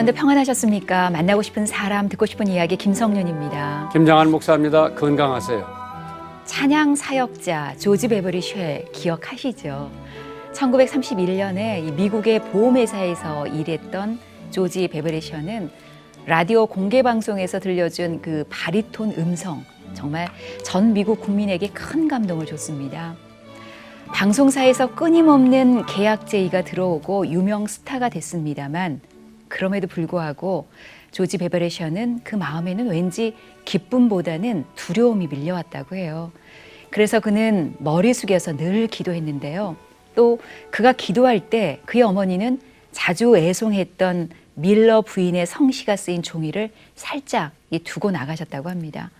여러분들 평안하셨습니까? 만나고 싶은 사람, 듣고 싶은 이야기 김성윤입니다. 김장한 목사입니다. 건강하세요. 찬양 사역자 조지 베버리 쉘 기억하시죠? 1931년에 미국의 보험회사에서 일했던 조지 베버리 쉘은 라디오 공개방송에서 들려준 그 바리톤 음성, 정말 전 미국 국민에게 큰 감동을 줬습니다. 방송사에서 끊임없는 계약 제의가 들어오고 유명 스타가 됐습니다만 그럼에도 불구하고 조지 베버리 쉘은 그 마음에는 왠지 기쁨보다는 두려움이 밀려왔다고 해요. 그래서 그는 머리 숙여서 늘 기도했는데요. 또 그가 기도할 때 그의 어머니는 자주 애송했던 밀러 부인의 성시가 쓰인 종이를 살짝 두고 나가셨다고 합니다.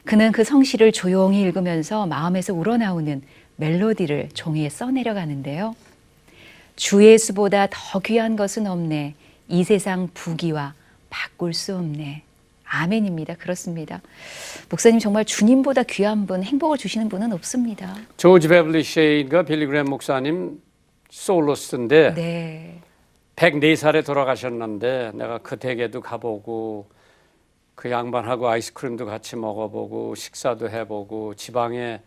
그는 그 성시를 조용히 읽으면서 마음에서 우러나오는 멜로디를 종이에 써내려가는데요. 주 예수보다 더 귀한 것은 없네. 이 세상 부귀와 바꿀 수 없네. 아멘입니다. 그렇습니다. 목사님 정말 주님보다 귀한 분, 행복을 주시는 분은 없습니다. 조지 베벌리 쉐이가 빌리 그레이엄 목사님 솔로스인데 네. 104살에 돌아가셨는데 내가 그 댁에도 가보고 그 양반하고 아이스크림도 같이 먹어보고 식사도 해보고 지방에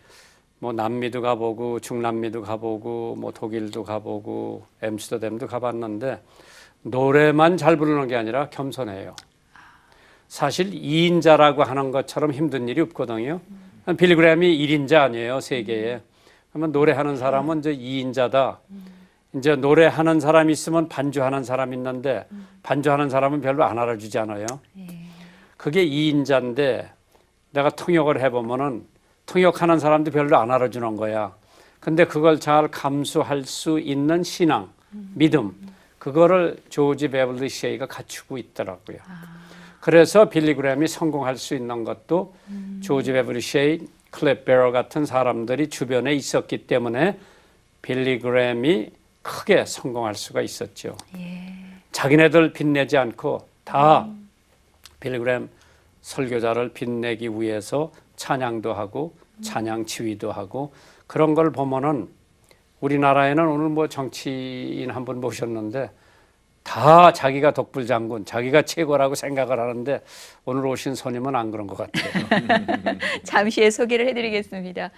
뭐 남미도 가보고 중남미도 가보고 뭐 독일도 가보고 엠스터담도 가봤는데 노래만 잘 부르는 게 아니라 겸손해요. 사실 2인자라고 하는 것처럼 힘든 일이 없거든요. 빌리 그레이엄이 1인자 아니에요, 세계에. 그러면 노래하는 사람은 이제 2인자다. 이제 노래하는 사람이 있으면 반주하는 사람이 있는데 반주하는 사람은 별로 안 알아주지 않아요. 그게 2인자인데 내가 통역을 해보면은 통역하는 사람도 별로 안 알아주는 거야. 근데 그걸 잘 감수할 수 있는 신앙, 믿음, 그거를 조지 베벌리 쉐이가 갖추고 있더라고요. 그래서 빌리 그레이엄이 성공할 수 있는 것도 조지 베벌리 쉐이, 클랩 베러 같은 사람들이 주변에 있었기 때문에 빌리 그레이엄이 크게 성공할 수가 있었죠. 자기네들 빛내지 않고 다 빌리 그레이엄 설교자를 빛내기 위해서 찬양도 하고 찬양 지휘도 하고 그런 걸 보면은 우리나라에는 오늘 뭐 정치인 한 분 모셨는데 다 자기가 독불장군, 자기가 최고라고 생각을 하는데 오늘 오신 손님은 안 그런 것 같아요. 잠시 후에 소개를 해드리겠습니다.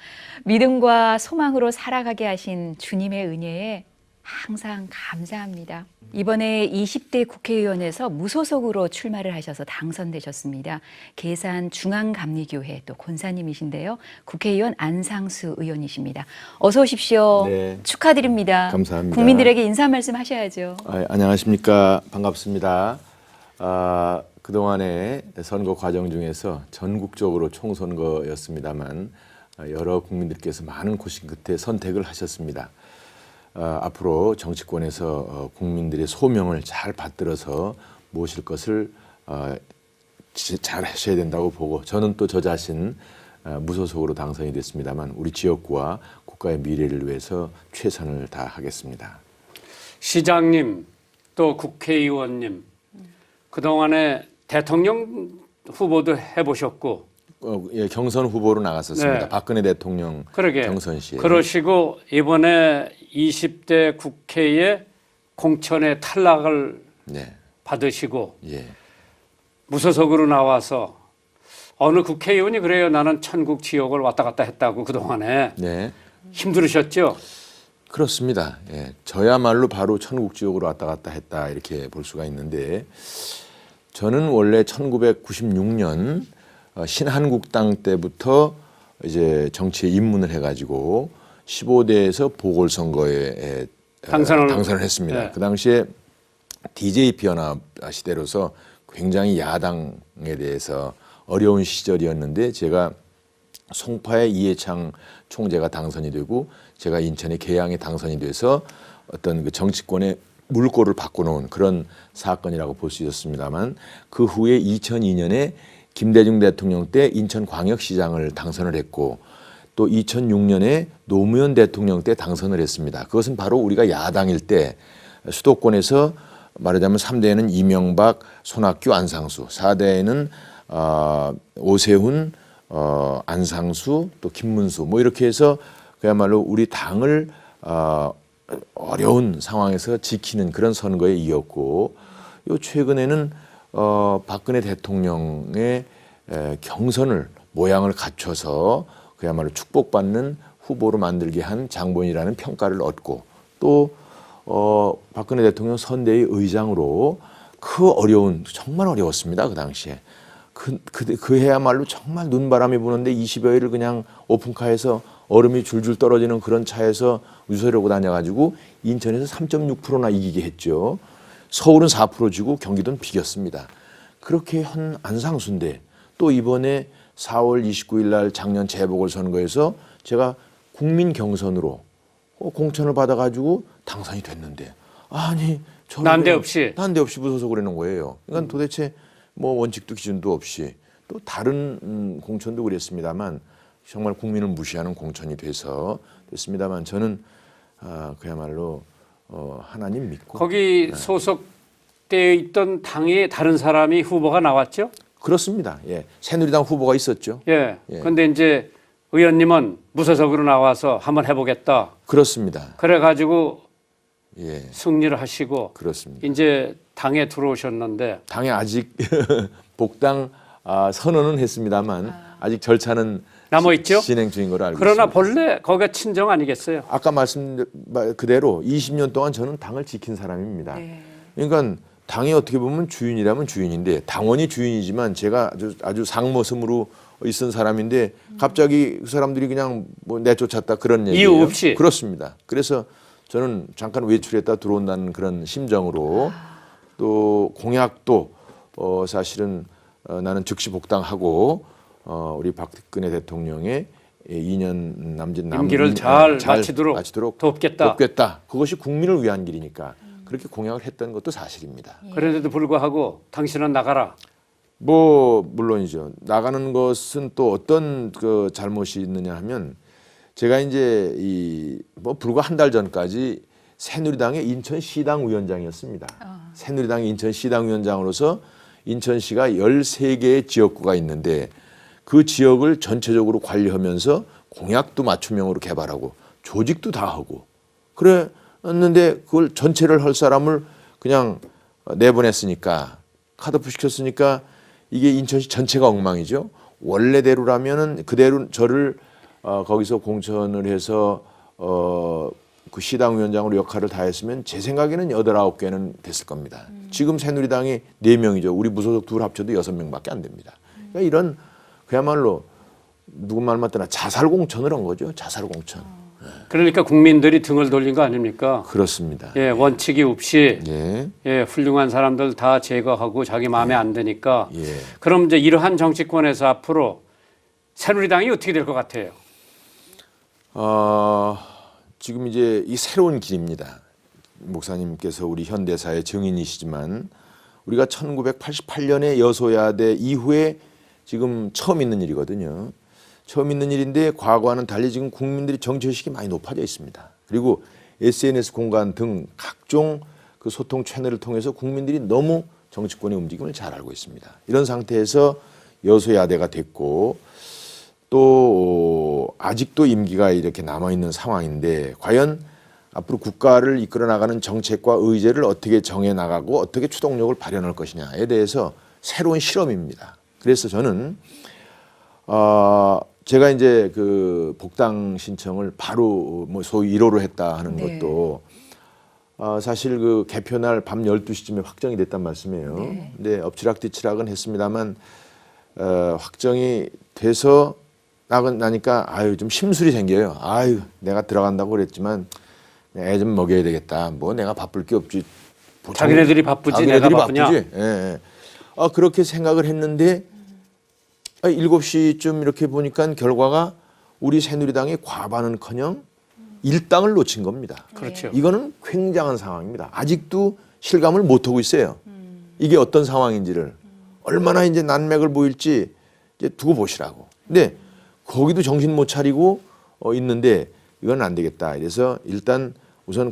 믿음과 소망으로 살아가게 하신 주님의 은혜에 항상 감사합니다. 이번에 20대 국회의원에서 무소속으로 출마를 하셔서 당선되셨습니다. 계산 중앙감리교회 또 권사님이신데요. 국회의원 안상수 의원이십니다. 어서 오십시오. 네. 축하드립니다. 감사합니다. 국민들에게 인사 말씀 하셔야죠. 안녕하십니까. 반갑습니다. 그동안의 선거 과정 중에서 전국적으로 총선거였습니다만 여러 국민들께서 많은 고심 끝에 선택을 하셨습니다. 앞으로 정치권에서 국민들의 소명을 잘 받들어서 모실 것을 잘 하셔야 된다고 보고 저는 또 저 자신 무소속으로 당선이 됐습니다만 우리 지역구와 국가의 미래를 위해서 최선을 다하겠습니다. 시장님 또 국회의원님 그동안에 대통령 후보도 해보셨고 예, 경선 후보로 나갔었습니다. 네. 박근혜 대통령 그러게. 경선 시에. 그러시고 이번에 20대 국회에 공천에 탈락을 네. 받으시고 예. 무소속으로 나와서 어느 국회의원이 그래요. 나는 천국 지옥을 왔다 갔다 했다고 그동안에. 네. 힘들으셨죠? 그렇습니다. 예. 저야말로 바로 천국 지옥으로 왔다 갔다 했다 이렇게 볼 수가 있는데 저는 원래 1996년 신한국당 때부터 이제 정치에 입문을 해가지고 15대에서 보궐선거에 당선을 했습니다. 네. 그 당시에 DJ 비연합 시대로서 굉장히 야당에 대해서 어려운 시절이었는데 제가 송파의 이해창 총재가 당선이 되고 제가 인천의 계양에 당선이 돼서 어떤 그 정치권의 물꼬를 바꿔놓은 그런 사건이라고 볼 수 있었습니다만 그 후에 2002년에 김대중 대통령 때 인천광역시장을 당선을 했고 또 2006년에 노무현 대통령 때 당선을 했습니다. 그것은 바로 우리가 야당일 때 수도권에서 말하자면 3대에는 이명박, 손학규, 안상수, 4대에는 오세훈, 안상수, 또 김문수 뭐 이렇게 해서 그야말로 우리 당을 어려운 상황에서 지키는 그런 선거에 이었고 요 최근에는 박근혜 대통령의 경선을 모양을 갖춰서 그야말로 축복받는 후보로 만들게 한 장본이라는 평가를 얻고 또 박근혜 대통령 선대위 의장으로 그 어려운 정말 어려웠습니다. 그 당시에 그 해야말로 정말 눈바람이 부는데 20여일을 그냥 오픈카에서 얼음이 줄줄 떨어지는 그런 차에서 유서려고 다녀가지고 인천에서 3.6%나 이기게 했죠. 서울은 4% 지고 경기도는 비겼습니다. 그렇게 한 안상수인데 또 이번에 4월 29일 날 작년 재보궐선거에서 제가 국민 경선으로 공천을 받아가지고 당선이 됐는데 아니 난데없이 무서워서 그러는 거예요. 그러니까 도대체 뭐 원칙도 기준도 없이 또 다른 공천도 그랬습니다만 정말 국민을 무시하는 공천이 됐습니다만 저는 그야말로 하나님 믿고 거기 소속되어 있던 당의 다른 사람이 후보가 나왔죠? 그렇습니다. 예, 새누리당 후보가 있었죠. 예. 예. 근데 이제 의원님은 무소속으로 나와서 한번 해보겠다. 그렇습니다. 그래가지고 예, 승리를 하시고 그렇습니다. 이제 당에 들어오셨는데 당에 아직 복당 선언은 했습니다만 아직 절차는 남아있죠? 진행 중인 걸로 알고 그러나 있습니다. 본래 거기가 친정 아니겠어요? 아까 말씀 그대로 20년 동안 저는 당을 지킨 사람입니다. 네. 그러니까 당이 어떻게 보면 주인이라면 주인인데 당원이 주인이지만 제가 아주 상모섬으로 있은 사람인데 갑자기 그 사람들이 그냥 뭐 내쫓았다 그런 얘기예요. 이유 없이? 그렇습니다. 그래서 저는 잠깐 외출했다 들어온다는 그런 심정으로 또 공약도 사실은 나는 즉시 복당하고 우리 박근혜 대통령의 2년 남짓 임기를 잘 마치도록 돕겠다. 그것이 국민을 위한 길이니까 그렇게 공약을 했던 것도 사실입니다. 그런데도 불구하고 당신은 나가라. 뭐 물론이죠. 나가는 것은 또 어떤 그 잘못이 있느냐 하면 제가 이제 뭐 불과 한 달 전까지 새누리당의 인천시당 위원장이었습니다. 새누리당의 인천시당 위원장으로서 인천시가 13개의 지역구가 있는데 그 지역을 전체적으로 관리하면서 공약도 맞춤형으로 개발하고 조직도 다 하고 그랬는데 그걸 전체를 할 사람을 그냥 내보냈으니까 카드프 시켰으니까 이게 인천시 전체가 엉망이죠. 원래대로라면은 그대로 저를 거기서 공천을 해서 그 시당 위원장으로 역할을 다했으면 제 생각에는 8, 9개는 됐을 겁니다. 지금 새누리당이 4명이죠. 우리 무소속 둘 합쳐도 6명밖에 안 됩니다. 그러니까 이런 그야말로 누구 말 맞더나 자살 공천을 한 거죠. 자살 공천. 그러니까 국민들이 등을 돌린 거 아닙니까? 그렇습니다. 예, 원칙이 없이 예. 예, 훌륭한 사람들 다 제거하고 자기 마음에 안 드니까 예. 그럼 이제 이러한 정치권에서 앞으로 새누리당이 어떻게 될 것 같아요? 지금 이제 이 새로운 길입니다. 목사님께서 우리 현대사의 증인이시지만 우리가 1988년에 여소야대 이후에 지금 처음 있는 일이거든요. 처음 있는 일인데 과거와는 달리 지금 국민들이 정치의식이 많이 높아져 있습니다. 그리고 SNS 공간 등 각종 그 소통 채널을 통해서 국민들이 너무 정치권의 움직임을 잘 알고 있습니다. 이런 상태에서 여소야대가 됐고 또 아직도 임기가 이렇게 남아있는 상황인데 과연 앞으로 국가를 이끌어 나가는 정책과 의제를 어떻게 정해 나가고 어떻게 추동력을 발현할 것이냐에 대해서 새로운 실험입니다. 그래서 저는 제가 이제 그 복당 신청을 바로 뭐 소위 1호로 했다 하는 네. 것도 사실 그 개표날 밤 12시쯤에 확정이 됐단 말씀이에요. 네. 근데 엎치락뒤치락은 했습니다만 확정이 돼서 나니까 좀 심술이 생겨요. 내가 들어간다고 그랬지만 애 좀 먹여야 되겠다. 뭐 내가 바쁠 게 없지. 자기네들이 바쁘지 내가 바쁘냐? 예, 예. 그렇게 생각을 했는데 7시쯤 이렇게 보니까 결과가 우리 새누리당의 과반은커녕 일당을 놓친 겁니다. 그렇죠. 이거는 굉장한 상황입니다. 아직도 실감을 못하고 있어요. 이게 어떤 상황인지를 얼마나 이제 난맥을 보일지 이제 두고 보시라고. 근데 거기도 정신 못 차리고 있는데 이건 안 되겠다. 그래서 일단 우선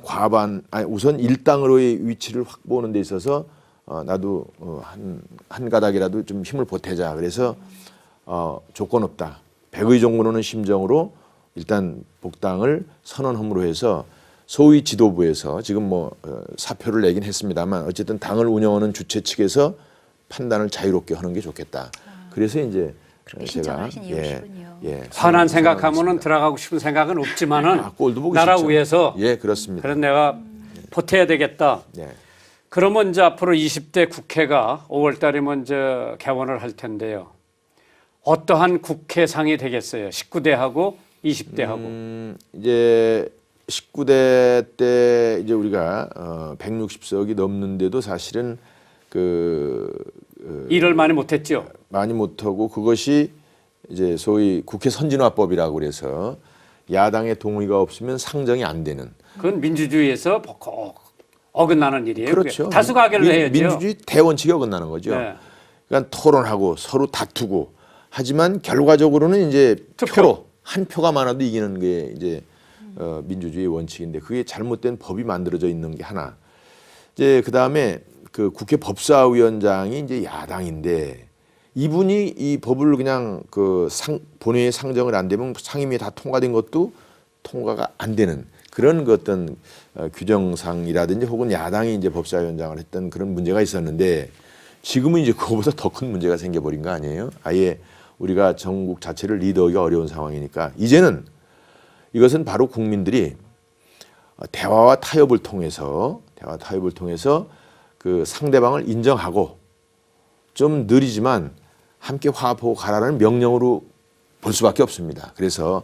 우선 일당으로의 위치를 확보하는 데 있어서 나도 한 가닥이라도 좀 힘을 보태자. 그래서 조건 없다. 백의 종군오는 심정으로 일단 복당을 선언함으로 해서 소위 지도부에서 지금 뭐 사표를 내긴 했습니다만 어쨌든 당을 운영하는 주체 측에서 판단을 자유롭게 하는 게 좋겠다. 그래서 이제 그렇게 제가 신청하신 이유시군요. 화난 생각하면은 들어가고 싶은 생각은 없지만은 꼴도 보기 나라 싫죠. 위해서 예, 그렇습니다. 그래서 내가 보태야 되겠다. 예. 그러면 이제 앞으로 20대 국회가 5월 달이면 이제 개원을 할 텐데요. 어떠한 국회상이 되겠어요? 19대하고 20대하고. 이제 19대 때 이제 우리가 160석이 넘는데도 사실은 일을 많이 못했죠. 많이 못하고 그것이 이제 소위 국회 선진화법이라고 그래서 야당의 동의가 없으면 상정이 안 되는. 그건 민주주의에서 어긋나는 일이에요. 그렇죠. 다수가 하기를 해야죠. 민주주의 대원칙이 어긋나는 거죠. 네. 그러니까 토론하고 서로 다투고 하지만 결과적으로는 이제 표로 한 표가 많아도 이기는 게 이제 민주주의 원칙인데 그게 잘못된 법이 만들어져 있는 게 하나. 이제 그 다음에 그 국회 법사위원장이 이제 야당인데 이분이 이 법을 그냥 본회의에 상정을 안 되면 상임위에 다 통과된 것도 통과가 안 되는 그런 그 어떤 규정상이라든지 혹은 야당이 이제 법사위원장을 했던 그런 문제가 있었는데 지금은 이제 그거보다 더 큰 문제가 생겨버린 거 아니에요? 아예 우리가 전국 자체를 리더하기가 어려운 상황이니까 이제는 이것은 바로 국민들이 대화와 타협을 통해서 그 상대방을 인정하고 좀 느리지만 함께 화합하고 가라는 명령으로 볼 수밖에 없습니다. 그래서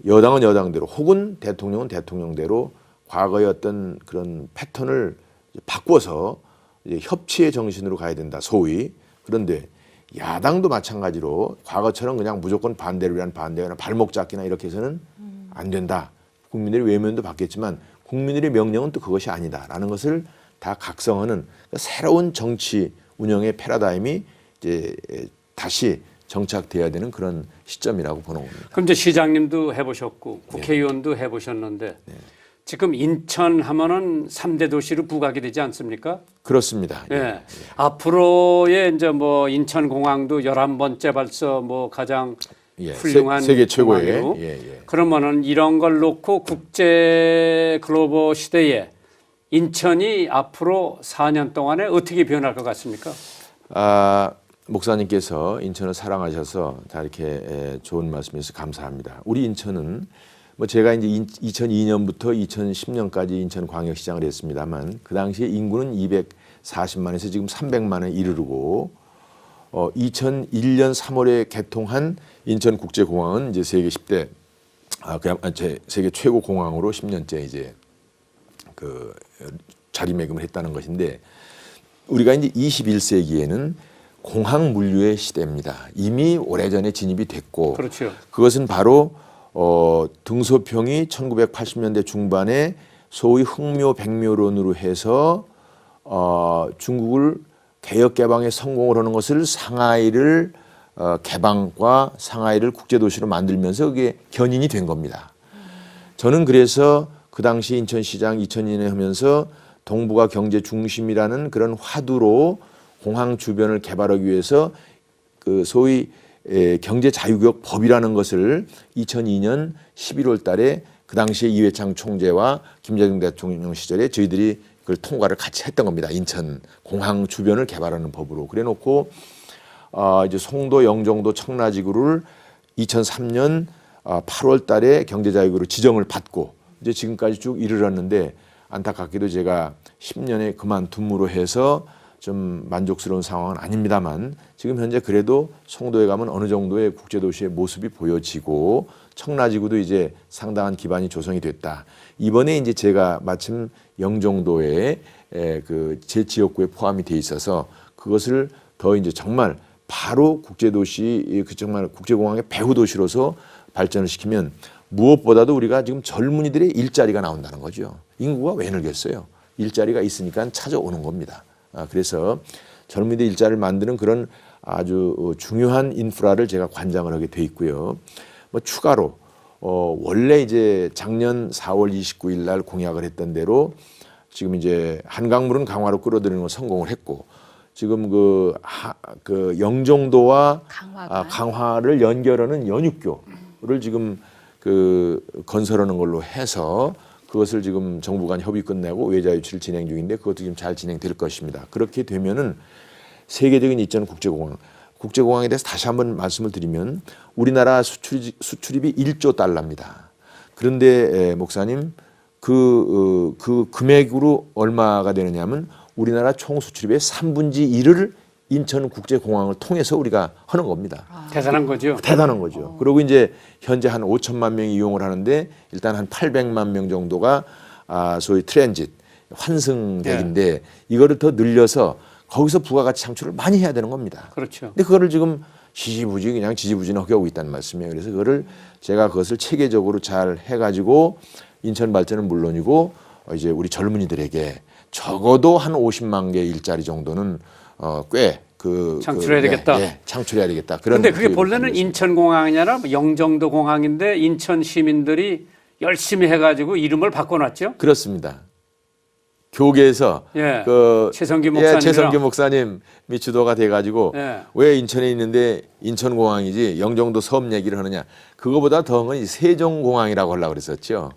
여당은 여당대로 혹은 대통령은 대통령대로 과거의 어떤 그런 패턴을 바꿔서 이제 협치의 정신으로 가야 된다. 소위. 그런데 야당도 마찬가지로 과거처럼 그냥 무조건 반대를 위한 반대나 발목 잡기나 이렇게 해서는 안 된다. 국민들의 외면도 받겠지만 국민들의 명령은 또 그것이 아니다라는 것을 다 각성하는 새로운 정치 운영의 패러다임이 이제 다시 정착돼야 되는 그런 시점이라고 보는 겁니다. 그럼 이제 시장님도 해보셨고 국회의원도 해보셨는데 지금 인천 하면은 3대 도시로 부각이 되지 않습니까? 그렇습니다. 예. 앞으로의 이제 뭐 인천공항도 11번째 벌써 뭐 가장 훌륭한 세계 최고의 공항으로. 그러면은 이런 걸 놓고 국제 글로벌 시대에 인천이 앞으로 4년 동안에 어떻게 변할 것 같습니까? 목사님께서 인천을 사랑하셔서 다 이렇게 좋은 말씀해주셔서 감사합니다. 우리 인천은 뭐 제가 이제 2002년부터 2010년까지 인천광역시장을 했습니다만 그 당시에 인구는 240만에서 지금 300만에 이르르고 2001년 3월에 개통한 인천국제공항은 이제 세계 10대 세계 최고 공항으로 10년째 이제 그 자리매김을 했다는 것인데 우리가 이제 21세기에는 공항 물류의 시대입니다. 이미 오래전에 진입이 됐고 그렇죠. 그것은 바로 등소평이 1980년대 중반에 소위 흑묘 백묘론으로 해서 중국을 개혁 개방에 성공을 하는 것을 상하이를 개방과 상하이를 국제도시로 만들면서 그게 견인이 된 겁니다. 저는 그래서 그 당시 인천시장 2002년에 하면서 동북아 경제 중심이라는 그런 화두로 공항 주변을 개발하기 위해서 그 소위 경제 자유구역 법이라는 것을 2002년 11월 달에 그 당시에 이회창 총재와 김대중 대통령 시절에 저희들이 그걸 통과를 같이 했던 겁니다. 인천 공항 주변을 개발하는 법으로. 그래 놓고 이제 송도, 영종도, 청라지구를 2003년 8월 달에 경제자유구로 지정을 받고 이제 지금까지 쭉 이르렀는데 안타깝게도 제가 10년에 그만둠으로 해서 좀 만족스러운 상황은 아닙니다만 지금 현재 그래도 송도에 가면 어느 정도의 국제도시의 모습이 보여지고 청라지구도 이제 상당한 기반이 조성이 됐다. 이번에 이제 제가 마침 영종도에 그 제 지역구에 포함이 돼 있어서 그것을 더 이제 정말 바로 국제도시 그 정말 국제공항의 배후 도시로서 발전을 시키면 무엇보다도 우리가 지금 젊은이들의 일자리가 나온다는 거죠. 인구가 왜 늘겠어요? 일자리가 있으니까 찾아오는 겁니다. 그래서 젊은이들 일자리를 만드는 그런 아주 중요한 인프라를 제가 관장을 하게 돼 있고요. 뭐 추가로 원래 이제 작년 4월 29일 날 공약을 했던 대로 지금 이제 한강물은 강화로 끌어들이는 걸 성공을 했고 지금 그 영종도와 강화를 연결하는 연육교를 지금 그 건설하는 걸로 해서 그것을 지금 정부 간 협의 끝내고 외자 유치를 진행 중인데 그것도 지금 잘 진행될 것입니다. 그렇게 되면은 세계적인 이천 국제공항에 대해서 다시 한번 말씀을 드리면 우리나라 수출입이 1조 달러입니다. 그런데 목사님 그 금액으로 얼마가 되느냐면 우리나라 총 수출입의 3분의 1을 인천국제공항을 통해서 우리가 하는 겁니다. 대단한 거죠. 대단한 거죠. 그리고 이제 현재 한 5천만 명이 이용을 하는데 일단 한 800만 명 정도가 소위 트랜짓 환승객인데 이거를 더 늘려서 거기서 부가가치 창출을 많이 해야 되는 겁니다. 그렇죠. 근데 그거를 지금 지지부진하게 하고 있다는 말씀이에요. 그래서 그거를 제가 그것을 체계적으로 잘 해가지고 인천 발전은 물론이고 이제 우리 젊은이들에게 적어도 한 50만 개 일자리 정도는 창출해야 되겠다. 창출해야 되겠다. 그런데 그게 본래는 인천공항이 아니라 영종도 공항인데 인천 시민들이 열심히 해가지고 이름을 바꿔놨죠. 그렇습니다. 교계에서 예. 최성규 목사님이 주도가 돼가지고 왜 인천에 있는데 인천공항이지 영종도 섬 얘기를 하느냐. 그거보다 더한 건 세종공항이라고 하려고 그랬었죠.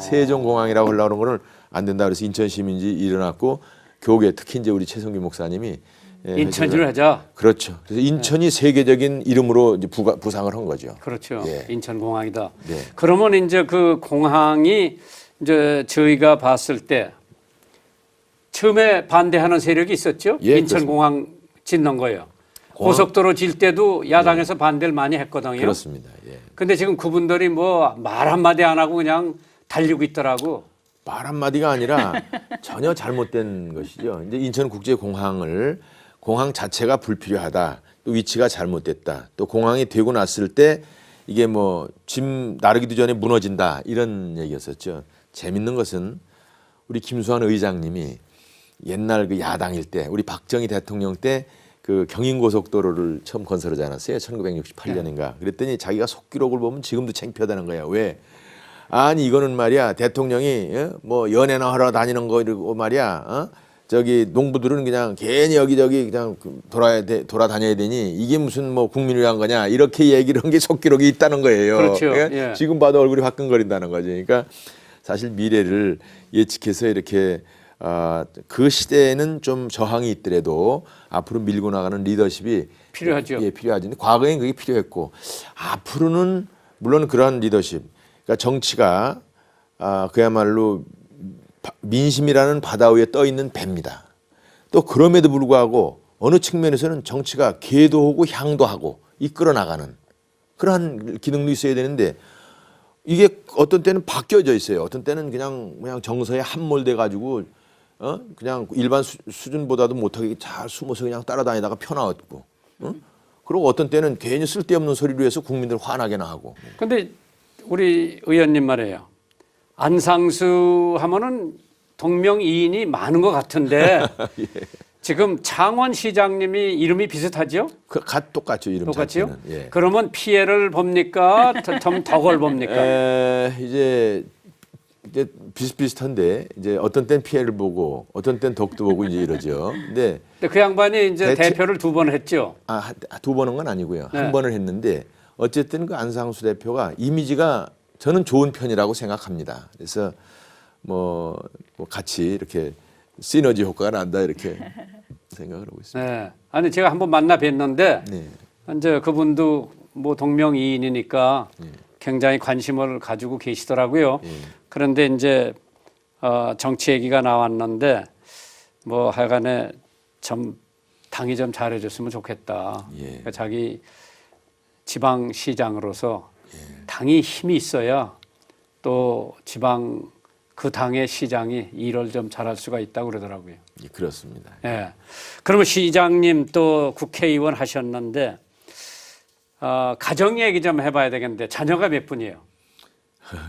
세종공항이라고 하려고 그런 거는 안 된다 그래서 인천 시민지 일어났고 교계 특히 이제 우리 최성규 목사님이 인천으로 하자. 그렇죠. 그래서 인천이 세계적인 이름으로 이제 부상을 한 거죠. 그렇죠. 예. 인천공항이다. 네. 그러면 이제 그 공항이 이제 저희가 봤을 때 처음에 반대하는 세력이 있었죠. 예, 인천공항 짓는 거예요. 고속도로 질 때도 야당에서 반대를 많이 했거든요. 그렇습니다. 예. 근데 지금 그분들이 뭐 말 한마디 안 하고 그냥 달리고 있더라고. 말 한마디가 아니라 전혀 잘못된 것이죠. 이제 인천국제공항을 공항 자체가 불필요하다. 또 위치가 잘못됐다. 또 공항이 되고 났을 때 이게 뭐 짐 나르기도 전에 무너진다. 이런 얘기였었죠. 재밌는 것은 우리 김수환 의장님이 옛날 그 야당일 때 우리 박정희 대통령 때 그 경인고속도로를 처음 건설하지 않았어요? 1968년인가. 그랬더니 자기가 속기록을 보면 지금도 창피하다는 거야. 왜? 아니 이거는 말이야 대통령이 뭐 연애나 하러 다니는 거 이러고 말이야. 저기 농부들은 그냥 괜히 여기저기 그냥 돌아다녀야 되니 이게 무슨 뭐 국민을 위한 거냐 이렇게 얘기를 한 게 속기록이 있다는 거예요. 그렇죠. 그러니까 예. 지금 봐도 얼굴이 화끈거린다는 거죠. 그러니까 사실 미래를 예측해서 이렇게 그 시대에는 좀 저항이 있더라도 앞으로 밀고 나가는 리더십이 필요하죠. 예, 필요하지. 과거엔 그게 필요했고 앞으로는 물론 그러한 리더십. 그러니까 정치가 그야말로 민심이라는 바다 위에 떠 있는 배입니다. 또 그럼에도 불구하고 어느 측면에서는 정치가 계도하고 향도하고 이끌어 나가는 그러한 기능도 있어야 되는데 이게 어떤 때는 바뀌어져 있어요. 어떤 때는 그냥 정서에 함몰돼 가지고 그냥 일반 수준보다도 못하게 잘 숨어서 그냥 따라다니다가 편하고 그리고 어떤 때는 괜히 쓸데없는 소리로 해서 국민들 화나게나 하고. 근데 우리 의원님 말이에요. 안상수 하면은 동명이인이 많은 것 같은데 예. 지금 창원시장님이 이름이 비슷하죠? 똑같죠 이름 똑같죠? 자체는. 예. 그러면 피해를 봅니까? 좀 덕을 봅니까? 이제 비슷비슷한데 이제 어떤 땐 피해를 보고 어떤 땐 덕도 보고 이제 이러죠. 근데 그 양반이 이제 대표를 2번 했죠. 두 번은 건 아니고요. 네. 한 번을 했는데 어쨌든 그 안상수 대표가 이미지가 저는 좋은 편이라고 생각합니다. 그래서 뭐 같이 이렇게 시너지 효과가 난다 이렇게 생각을 하고 있습니다. 네. 아니 제가 한번 만나 뵀는데 네. 이제 그분도 뭐 동명이인이니까 굉장히 관심을 가지고 계시더라고요. 그런데 이제 정치 얘기가 나왔는데 뭐 하여간에 좀 당이 좀 잘해줬으면 좋겠다. 그러니까 자기 지방시장으로서 당이 힘이 있어야 또 지방 그 당의 시장이 일을 좀 잘할 수가 있다고 그러더라고요. 예, 그렇습니다. 예. 그러면 시장님 또 국회의원 하셨는데 가정 얘기 좀 해봐야 되겠는데 자녀가 몇 분이에요?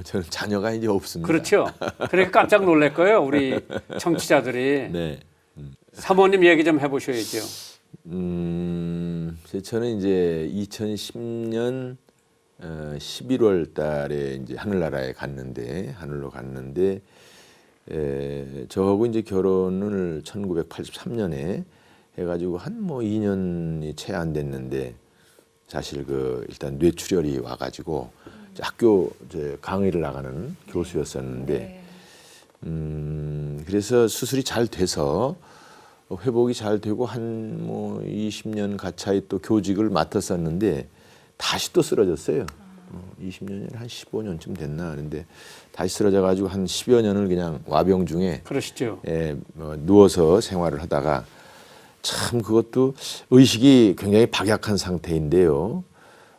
저는 자녀가 이제 없습니다. 그렇죠. 그러니까 깜짝 놀랄 거예요, 우리 청취자들이. 네. 사모님 얘기 좀 해보셔야죠. 저는 이제 2010년 11월 달에 이제 하늘로 갔는데 저하고 이제 결혼을 1983년에 해가지고 한 뭐 2년이 채 안 됐는데 사실 일단 뇌출혈이 와가지고 학교 강의를 나가는 교수였었는데 그래서 수술이 잘 돼서 회복이 잘 되고 한 뭐 20년 가까이 또 교직을 맡았었는데 다시 또 쓰러졌어요. 20년이 한 15년쯤 됐나. 그런데 다시 쓰러져 가지고 한 10여 년을 그냥 와병 중에 그러시죠. 누워서 생활을 하다가 참 그것도 의식이 굉장히 박약한 상태인데요.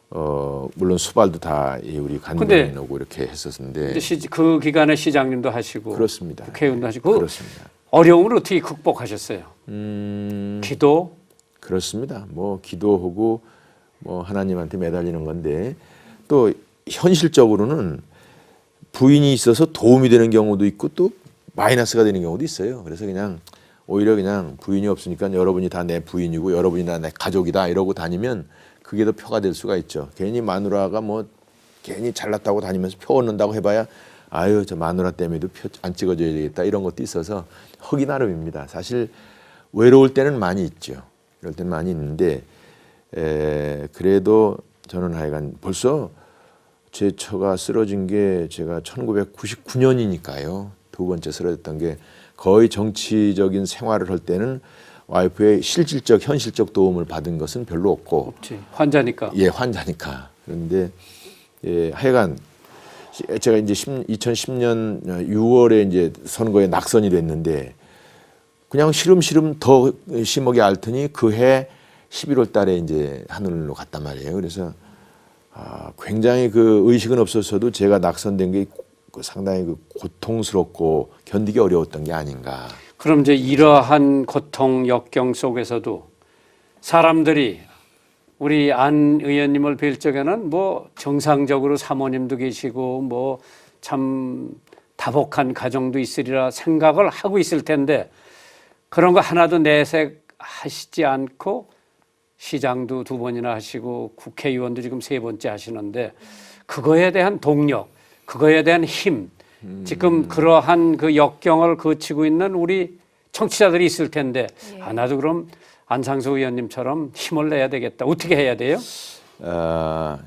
물론 수발도 다 우리 간병인 오고 이렇게 했었는데. 근데 그 기간에 시장님도 하시고 그렇습니다. 국회의원도 하시고 그렇습니다. 어려움을 어떻게 극복하셨어요? 기도? 그렇습니다. 뭐 기도하고 뭐 하나님한테 매달리는 건데 또 현실적으로는 부인이 있어서 도움이 되는 경우도 있고 또 마이너스가 되는 경우도 있어요. 그래서 그냥 오히려 그냥 부인이 없으니까 여러분이 다 내 부인이고 여러분이 다 내 가족이다 이러고 다니면 그게 더 표가 될 수가 있죠. 괜히 마누라가 뭐 괜히 잘났다고 다니면서 표 얻는다고 해봐야 아유 저 마누라 때문에도 표 안 찍어줘야 되겠다 이런 것도 있어서 허기 나름입니다. 사실 외로울 때는 많이 있죠. 이럴 때는 많이 있는데 그래도 저는 하여간 벌써 제 처가 쓰러진 게 제가 1999년이니까요. 두 번째 쓰러졌던 게 거의 정치적인 생활을 할 때는 와이프의 실질적 현실적 도움을 받은 것은 별로 없고 없지. 환자니까. 예, 환자니까. 그런데 하여간 제가 이제 2010년 6월에 이제 선거에 낙선이 됐는데 그냥 시름시름 더 심하게 앓더니 그해 11월 달에 이제 하늘로 갔단 말이에요. 그래서 굉장히 그 의식은 없었어도 제가 낙선된 게 상당히 그 고통스럽고 견디기 어려웠던 게 아닌가. 그럼 이제 이러한 고통 역경 속에서도 사람들이 우리 안 의원님을 뵐 적에는 뭐 정상적으로 사모님도 계시고 뭐 참 다복한 가정도 있으리라 생각을 하고 있을 텐데 그런 거 하나도 내색하시지 않고 시장도 2번이나 하시고 국회의원도 지금 3번째 하시는데 그거에 대한 동력, 그거에 대한 힘, 지금 그러한 그 역경을 거치고 있는 우리 청취자들이 있을 텐데 나도 그럼 안상수 의원님처럼 힘을 내야 되겠다. 어떻게 해야 돼요?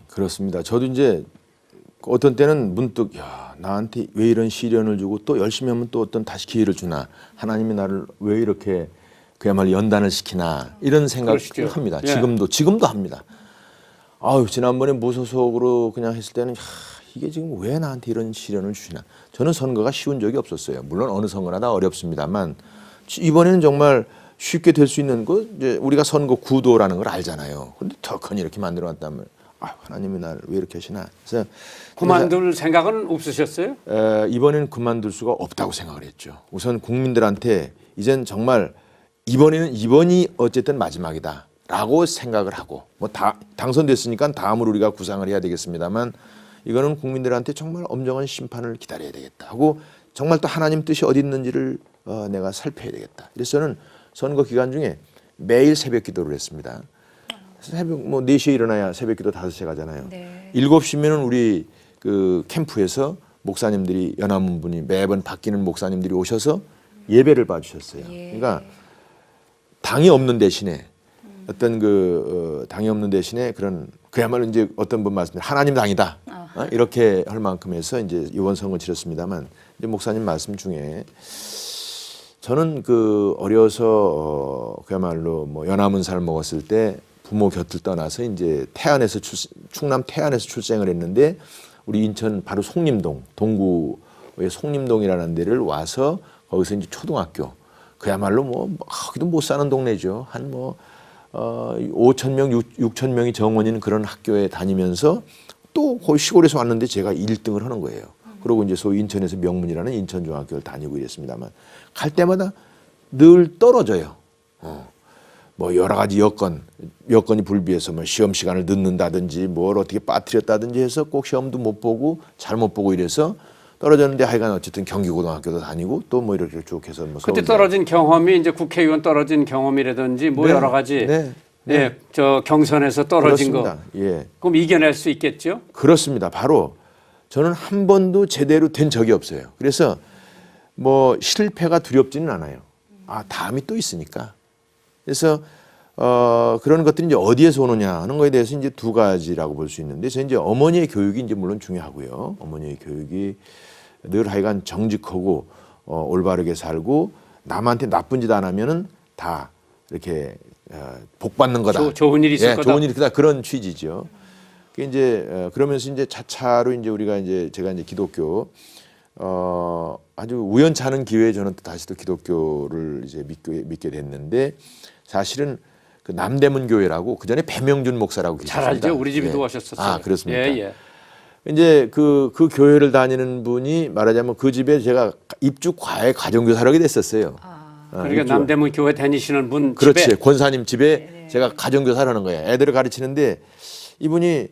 그렇습니다. 저도 이제 어떤 때는 문득 나한테 왜 이런 시련을 주고 또 열심히 하면 또 어떤 다시 기회를 주나 하나님이 나를 왜 이렇게 그야말로 연단을 시키나 이런 생각을 합니다. 예. 지금도 합니다. 아유 지난번에 무소속으로 그냥 했을 때는 이게 지금 왜 나한테 이런 시련을 주시나. 저는 선거가 쉬운 적이 없었어요. 물론 어느 선거나 다 어렵습니다만 이번에는 정말 쉽게 될 수 있는 거 이제 우리가 선거 구도라는 걸 알잖아요. 근데 더 이렇게 만들어 놨다면 하나님이 나를 왜 이렇게 하시나. 그래서 그만둘 생각은 없으셨어요? 이번에는 그만둘 수가 없다고 생각을 했죠. 우선 국민들한테 이젠 정말 이번이 어쨌든 마지막이다라고 생각을 하고 뭐 당선됐으니까 다음으로 우리가 구상을 해야 되겠습니다만 이거는 국민들한테 정말 엄정한 심판을 기다려야 되겠다 하고 정말 또 하나님 뜻이 어디 있는지를 내가 살펴야 되겠다. 그래서 저는 선거 기간 중에 매일 새벽 기도를 했습니다. 새벽 뭐 4시에 일어나야 새벽 기도 5시에 가잖아요. 네. 7시면은 우리 그 캠프에서 목사님들이 연합문분이 매번 바뀌는 목사님들이 오셔서 예배를 봐주셨어요. 그러니까 당이 없는 대신에 어떤 당이 없는 대신에 그런 그야말로 이제 어떤 분 말씀 하나님 당이다 이렇게 할 만큼 해서 이제 이번 선거 치렀습니다만 이제 목사님 말씀 중에 저는 그 어려서 그야말로 뭐 연하문살 먹었을 때 부모 곁을 떠나서 이제 충남 태안에서 출생을 했는데 우리 인천 바로 송림동 동구의 송림동이라는 데를 와서 거기서 이제 초등학교 그야말로 뭐 하기도 못 사는 동네죠. 한 뭐 5천 명, 6천 명이 정원인 그런 학교에 다니면서 또 거기 시골에서 왔는데 제가 1등을 하는 거예요. 그리고 이제 소위 인천에서 명문이라는 인천중학교를 다니고 이랬습니다만 갈 때마다 늘 떨어져요. 뭐 여러 가지 여건이 불비해서 뭐 시험 시간을 늦는다든지 뭘 어떻게 빠뜨렸다든지 해서 꼭 시험도 못 보고 잘못 보고 이래서 떨어졌는데 하여간 어쨌든 경기고등학교도 다니고 또 뭐 이렇게 쭉 해서 뭐 그때 떨어진 경험이 이제 국회의원 떨어진 경험이라든지 뭐 여러 가지 저 경선에서 떨어진 그렇습니다. 거 예. 그럼 이겨낼 수 있겠죠? 그렇습니다. 바로 저는 한 번도 제대로 된 적이 없어요. 그래서 뭐 실패가 두렵지는 않아요. 다음이 또 있으니까. 그래서 그런 것들이 이제 어디에서 오느냐 하는 거에 대해서 이제 2가지라고 볼 수 있는데, 저 이제 어머니의 교육이 이제 물론 중요하고요. 어머니의 교육이 늘 하여간 정직하고 올바르게 살고 남한테 나쁜 짓 안 하면은 다 이렇게 복 받는 거다. 좋은 일이 있을 거다. 좋은 일이 있다. 그런 취지죠. 그 이제 그러면서 이제 차차로 이제 우리가 이제 제가 이제 기독교 아주 우연찮은 기회에 저는 또 다시 또 기독교를 이제 믿게 됐는데 사실은 그 남대문 교회라고 그 전에 배명준 목사라고 잘 계셨습니다. 알죠. 우리 집에도 예. 오셨었어요. 아 그렇습니까? 예, 예. 이제 그 교회를 다니는 분이 말하자면 그 집에 제가 입주 과외 가정교사를 하게 됐었어요. 그러니까 입주. 남대문 교회 다니시는 분 그렇지. 집에 권사님 집에 제가 가정교사를 하는 거예요. 애들을 가르치는데 이분이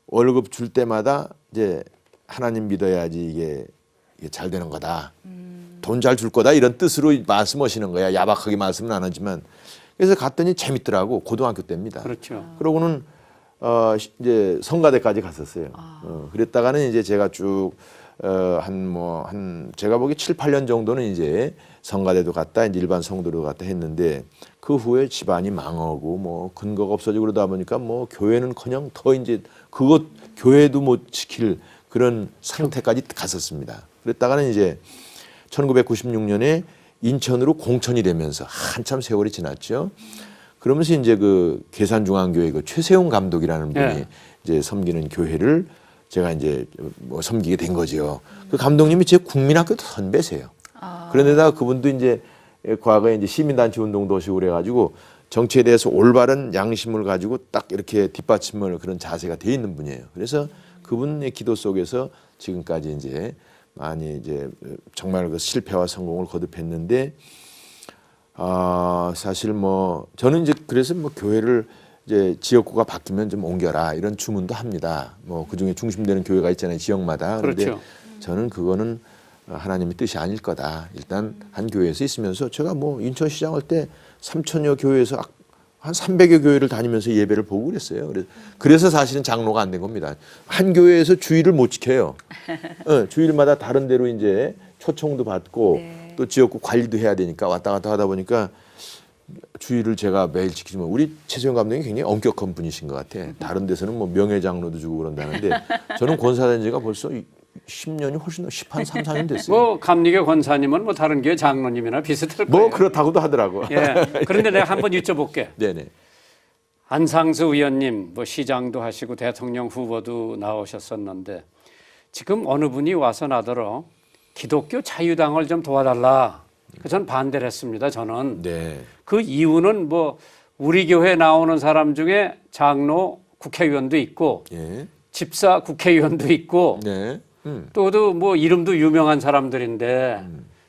월급 줄 때마다 이제 하나님 믿어야지 이게 잘 되는 거다. 돈 잘 줄 거다 이런 뜻으로 말씀하시는 거야. 야박하게 말씀은 안 하지만. 그래서 갔더니 재밌더라고. 고등학교 때입니다. 그렇죠. 그러고는 이제 성가대까지 갔었어요. 그랬다가는 이제 제가 쭉 제가 보기 7, 8년 정도는 이제 성가대도 갔다 이제 일반 성도도 갔다 했는데 그 후에 집안이 망하고 뭐 근거가 없어지고 그러다 보니까 뭐 교회는커녕 더 이제 그것 교회도 못 지킬 그런 상태까지 갔었습니다. 그랬다가는 이제 1996년에 인천으로 공천이 되면서 한참 세월이 지났죠. 그러면서 이제 그 계산중앙교회 그 최세용 감독이라는 분이 예. 이제 섬기는 교회를 제가 이제 뭐 섬기게 된 거죠. 그 감독님이 제 국민학교 선배세요. 그런데다가 그분도 이제 과거에 이제 시민단체 운동도 하시고 그래가지고 정치에 대해서 올바른 양심을 가지고 딱 이렇게 뒷받침을 그런 자세가 돼 있는 분이에요. 그래서 그분의 기도 속에서 지금까지 이제 많이 이제 정말 그 실패와 성공을 거듭했는데 사실 뭐 저는 이제 그래서 뭐 교회를 이제 지역구가 바뀌면 좀 옮겨라 이런 주문도 합니다. 뭐 그중에 중심되는 교회가 있잖아요. 지역마다. 그런데 그렇죠. 저는 그거는 하나님의 뜻이 아닐 거다. 일단 한 교회에서 있으면서 제가 뭐 인천시장 할 때 3천여 교회에서 한 300여 교회를 다니면서 예배를 보고 그랬어요. 그래서 사실은 장로가 안 된 겁니다. 한 교회에서 주일을 못 지켜요. 주일마다 다른 데로 이제 초청도 받고 또 지역구 관리도 해야 되니까 왔다 갔다 하다 보니까 주일을 제가 매일 지키지만 우리 최세용 감독이 굉장히 엄격한 분이신 것 같아. 다른 데서는 뭐 명예장로도 주고 그런다는데 저는 권사된 지가 벌써 10년이 훨씬 더 13, 14년 됐어요. 뭐 감리교 권사님은 뭐 다른 교회 장로님이나 비슷할 거예요. 뭐 그렇다고도 하더라고. 예. 그런데 내가 한번 여쭤볼게. 네네. 안상수 의원님 뭐 시장도 하시고 대통령 후보도 나오셨었는데 지금 어느 분이 와서 나더러 기독교 자유당을 좀 도와달라. 전 반대를 했습니다. 저는. 네. 그 이유는 뭐 우리 교회 나오는 사람 중에 장로 국회의원도 있고 예. 집사 국회의원도 있고 네. 또 뭐 이름도 유명한 사람들인데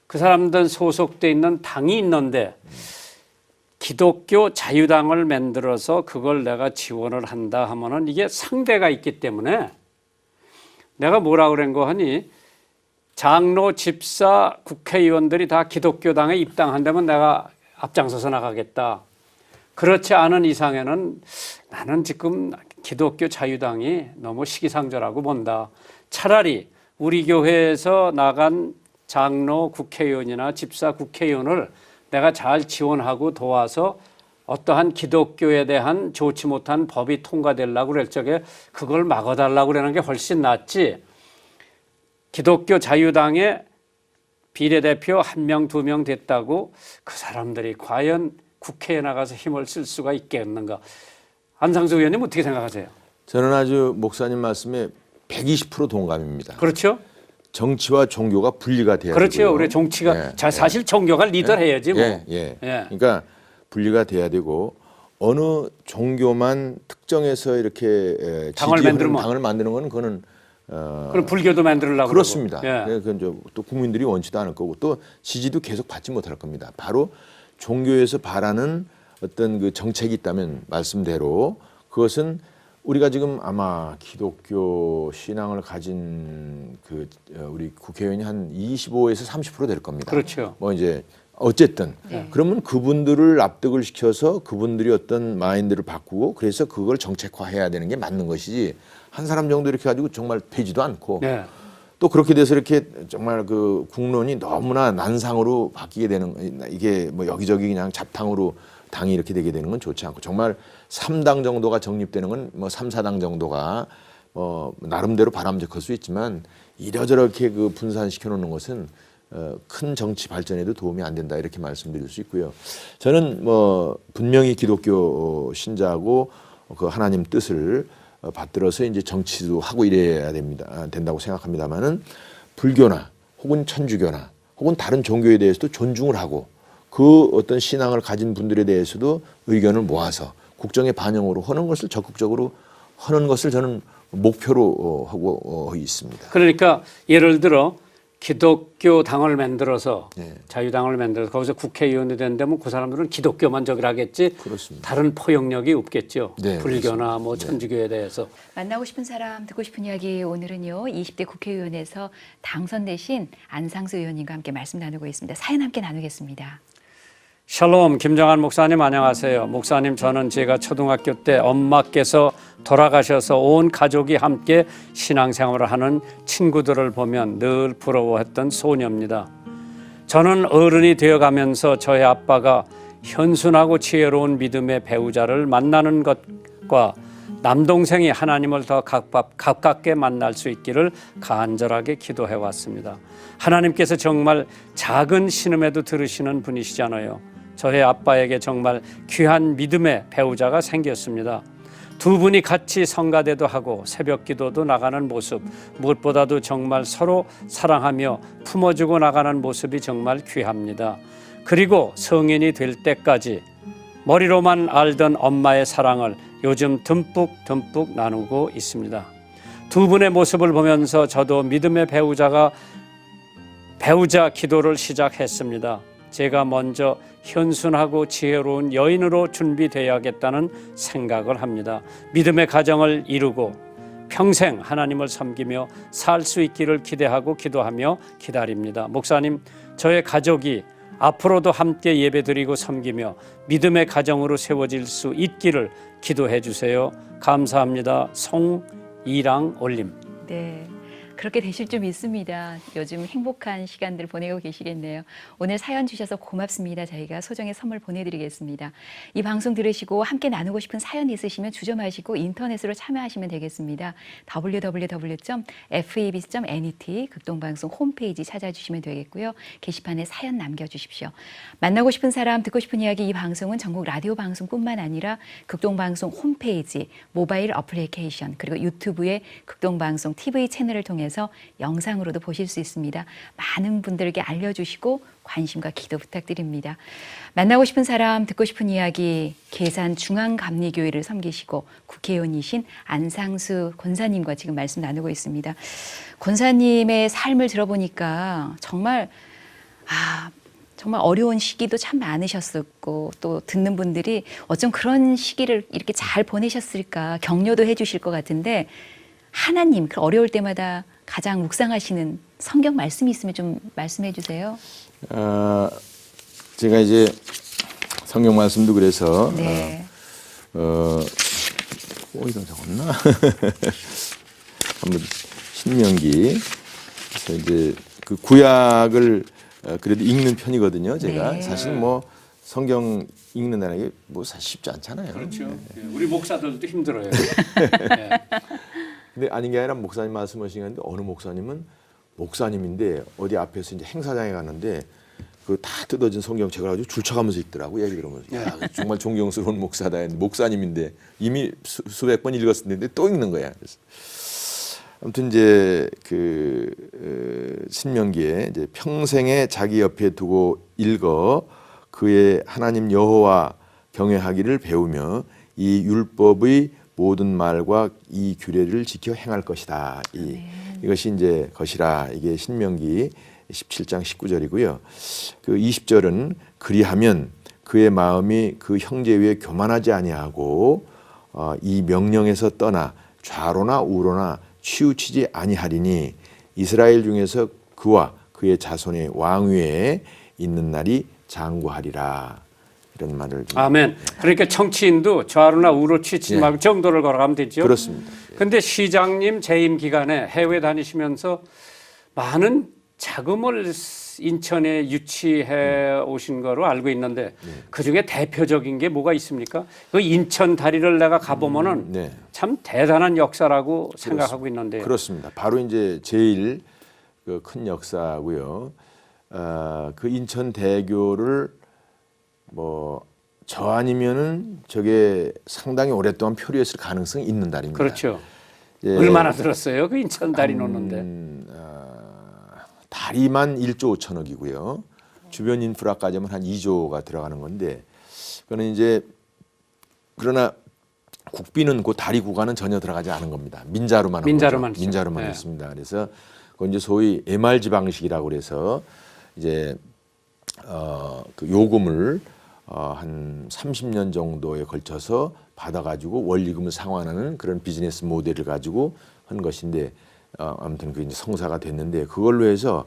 그 사람들 소속돼 있는 당이 있는데 기독교 자유당을 만들어서 그걸 내가 지원을 한다 하면은 이게 상대가 있기 때문에 내가 뭐라 그런 거 하니 장로, 집사, 국회의원들이 다 기독교당에 입당한다면 내가 앞장서서 나가겠다. 그렇지 않은 이상에는 나는 지금 기독교 자유당이 너무 시기상조라고 본다. 차라리 우리 교회에서 나간 장로, 국회의원이나 집사, 국회의원을 내가 잘 지원하고 도와서 어떠한 기독교에 대한 좋지 못한 법이 통과되려고 그럴 적에 그걸 막아달라고 그러는 게 훨씬 낫지. 기독교 자유당의 비례대표 1명, 2명 됐다고 그 사람들이 과연 국회에 나가서 힘을 쓸 수가 있겠는가. 안상수 의원님 어떻게 생각하세요? 저는 아주 목사님 말씀에 120% 동감입니다. 그렇죠? 정치와 종교가 분리가 돼야 그렇죠. 되고요. 우리 정치가 사실 종교가 리더를 해야지 뭐. 예. 그러니까 분리가 돼야 되고 어느 종교만 특정해서 이렇게 지지하는 당을 만드는 거는 그거는 그럼 불교도 만들려고 그렇습니다. 그러고. 예. 그건 또 국민들이 원치도 않을 거고 또 지지도 계속 받지 못할 겁니다. 바로 종교에서 바라는 어떤 그 정책이 있다면 말씀대로 그것은 우리가 지금 아마 기독교 신앙을 가진 그 우리 국회의원이 한 25에서 30% 될 겁니다. 그렇죠. 뭐 이제 어쨌든 그러면 그분들을 납득을 시켜서 그분들이 어떤 마인드를 바꾸고 그래서 그걸 정책화해야 되는 게 맞는 것이지 한 사람 정도 이렇게 가지고 정말 되지도 않고 네. 또 그렇게 돼서 이렇게 정말 그 국론이 너무나 난상으로 바뀌게 되는 이게 뭐 여기저기 그냥 잡탕으로 당이 이렇게 되게 되는 건 좋지 않고 정말 3당 정도가 정립되는 건 뭐 3, 4당 정도가 나름대로 바람직할 수 있지만 이러저렇게 그 분산시켜 놓는 것은 큰 정치 발전에도 도움이 안 된다 이렇게 말씀드릴 수 있고요. 저는 뭐 분명히 기독교 신자고 그 하나님 뜻을 받들어서 이제 정치도 하고 이래야 된다고 생각합니다만은 불교나 혹은 천주교나 혹은 다른 종교에 대해서도 존중을 하고 그 어떤 신앙을 가진 분들에 대해서도 의견을 모아서 국정의 반영으로 하는 것을 적극적으로 하는 것을 저는 목표로 하고 있습니다. 그러니까 예를 들어 기독교 당을 만들어서 네. 자유당을 만들어서 거기서 국회의원이 된다면 그 사람들은 기독교만 저기를 하겠지 그렇습니다. 다른 포용력이 없겠죠. 네, 불교나 뭐 천주교에 대해서. 만나고 싶은 사람, 듣고 싶은 이야기 오늘은요. 20대 국회의원에서 당선되신 안상수 의원님과 함께 말씀 나누고 있습니다. 사연 함께 나누겠습니다. 샬롬, 김정한 목사님 안녕하세요. 목사님, 저는 제가 초등학교 때 엄마께서 돌아가셔서 온 가족이 함께 신앙생활을 하는 친구들을 보면 늘 부러워했던 소녀입니다. 저는 어른이 되어가면서 저의 아빠가 현순하고 지혜로운 믿음의 배우자를 만나는 것과 남동생이 하나님을 더 가깝게 만날 수 있기를 간절하게 기도해 왔습니다. 하나님께서 정말 작은 신음에도 들으시는 분이시잖아요. 저의 아빠에게 정말 귀한 믿음의 배우자가 생겼습니다. 두 분이 같이 성가대도 하고 새벽 기도도 나가는 모습, 무엇보다도 정말 서로 사랑하며 품어주고 나가는 모습이 정말 귀합니다. 그리고 성인이 될 때까지 머리로만 알던 엄마의 사랑을 요즘 듬뿍 나누고 있습니다. 두 분의 모습을 보면서 저도 믿음의 배우자 기도를 시작했습니다. 제가 먼저 현순하고 지혜로운 여인으로 준비되어야겠다는 생각을 합니다. 믿음의 가정을 이루고 평생 하나님을 섬기며 살 수 있기를 기대하고 기도하며 기다립니다. 목사님, 저의 가족이 앞으로도 함께 예배드리고 섬기며 믿음의 가정으로 세워질 수 있기를 기도해 주세요. 감사합니다. 송이랑 올림. 네. 그렇게 되실 줄 믿습니다. 요즘 행복한 시간들 보내고 계시겠네요. 오늘 사연 주셔서 고맙습니다. 저희가 소정의 선물 보내드리겠습니다. 이 방송 들으시고 함께 나누고 싶은 사연 있으시면 주저 마시고 인터넷으로 참여하시면 되겠습니다. www.febc.net 극동방송 홈페이지 찾아주시면 되겠고요. 게시판에 사연 남겨주십시오. 만나고 싶은 사람, 듣고 싶은 이야기, 이 방송은 전국 라디오 방송뿐만 아니라 극동방송 홈페이지, 모바일 어플리케이션, 그리고 유튜브의 극동방송 TV 채널을 통해서 영상으로도 보실 수 있습니다. 많은 분들에게 알려주시고 관심과 기도 부탁드립니다. 만나고 싶은 사람, 듣고 싶은 이야기, 계산 중앙감리교회를 섬기시고 국회의원이신 안상수 권사님과 지금 말씀 나누고 있습니다. 권사님의 삶을 들어보니까 정말 어려운 시기도 참 많으셨었고 또 듣는 분들이 어쩜 그런 시기를 이렇게 잘 보내셨을까 격려도 해주실 것 같은데 하나님 그 어려울 때마다 가장 묵상하시는 성경 말씀이 있으면 좀 말씀해 주세요. 제가 이제 성경 말씀도 그래서 네. 이건 적었나? 한번 신명기. 그래서 이제 그 구약을 그래도 읽는 편이거든요. 제가 네. 사실 뭐 성경 읽는다는 게 뭐 사실 쉽지 않잖아요. 그렇죠. 우리 목사들도 힘들어요. 근데 아닌 게 아니라 목사님 말씀하시는데 어느 목사님은 목사님인데 어디 앞에서 이제 행사장에 갔는데 그 다 뜯어진 성경책을 가지고 줄쳐가면서 읽더라고. 얘기 들으면서 야 정말 존경스러운 목사다. 목사님인데 이미 수백 번 읽었을 텐데 또 읽는 거야. 그래서 아무튼 이제 그 신명기에 이제 평생에 자기 옆에 두고 읽어 그의 하나님 여호와 경외하기를 배우며 이 율법의 모든 말과 이 규례를 지켜 행할 것이다. 이것이 이제 것이라. 이게 신명기 17장 19절이고요. 그 20절은 그리하면 그의 마음이 그 형제 위에 교만하지 아니하고 이 명령에서 떠나 좌로나 우로나 치우치지 아니하리니 이스라엘 중에서 그와 그의 자손의 왕위에 있는 날이 장구하리라. 이런 말을 아멘. 그러니까 정치인도 좌로나 우로 치지 말고 정도를 걸어가면 되죠. 그렇습니다. 근데 시장님 재임 기간에 해외 다니시면서 많은 자금을 인천에 유치해 오신 거로 알고 있는데 그중에 대표적인 게 뭐가 있습니까? 그 인천 다리를 내가 가보면은 참 대단한 역사라고 생각하고 있는데요. 그렇습니다. 바로 이제 제일 큰 역사고요. 그 인천대교를 뭐 저 아니면은 저게 상당히 오랫동안 표류했을 가능성이 있는 다리입니다. 그렇죠. 예, 얼마나 들었어요? 그 인천 다리 놓는데. 다리만 1조 5천억이고요. 주변 인프라까지 하면 한 2조가 들어가는 건데, 그거는 이제 그러나 국비는 그 다리 구간은 전혀 들어가지 않은 겁니다. 민자로만 민자로만 거죠. 민자로만 네. 했습니다. 그래서 그건 이제 소위 MRG 방식이라고 그래서 이제 그 요금을 한 30년 정도에 걸쳐서 받아가지고 원리금을 상환하는 그런 비즈니스 모델을 가지고 한 것인데, 아무튼 그 이제 성사가 됐는데, 그걸로 해서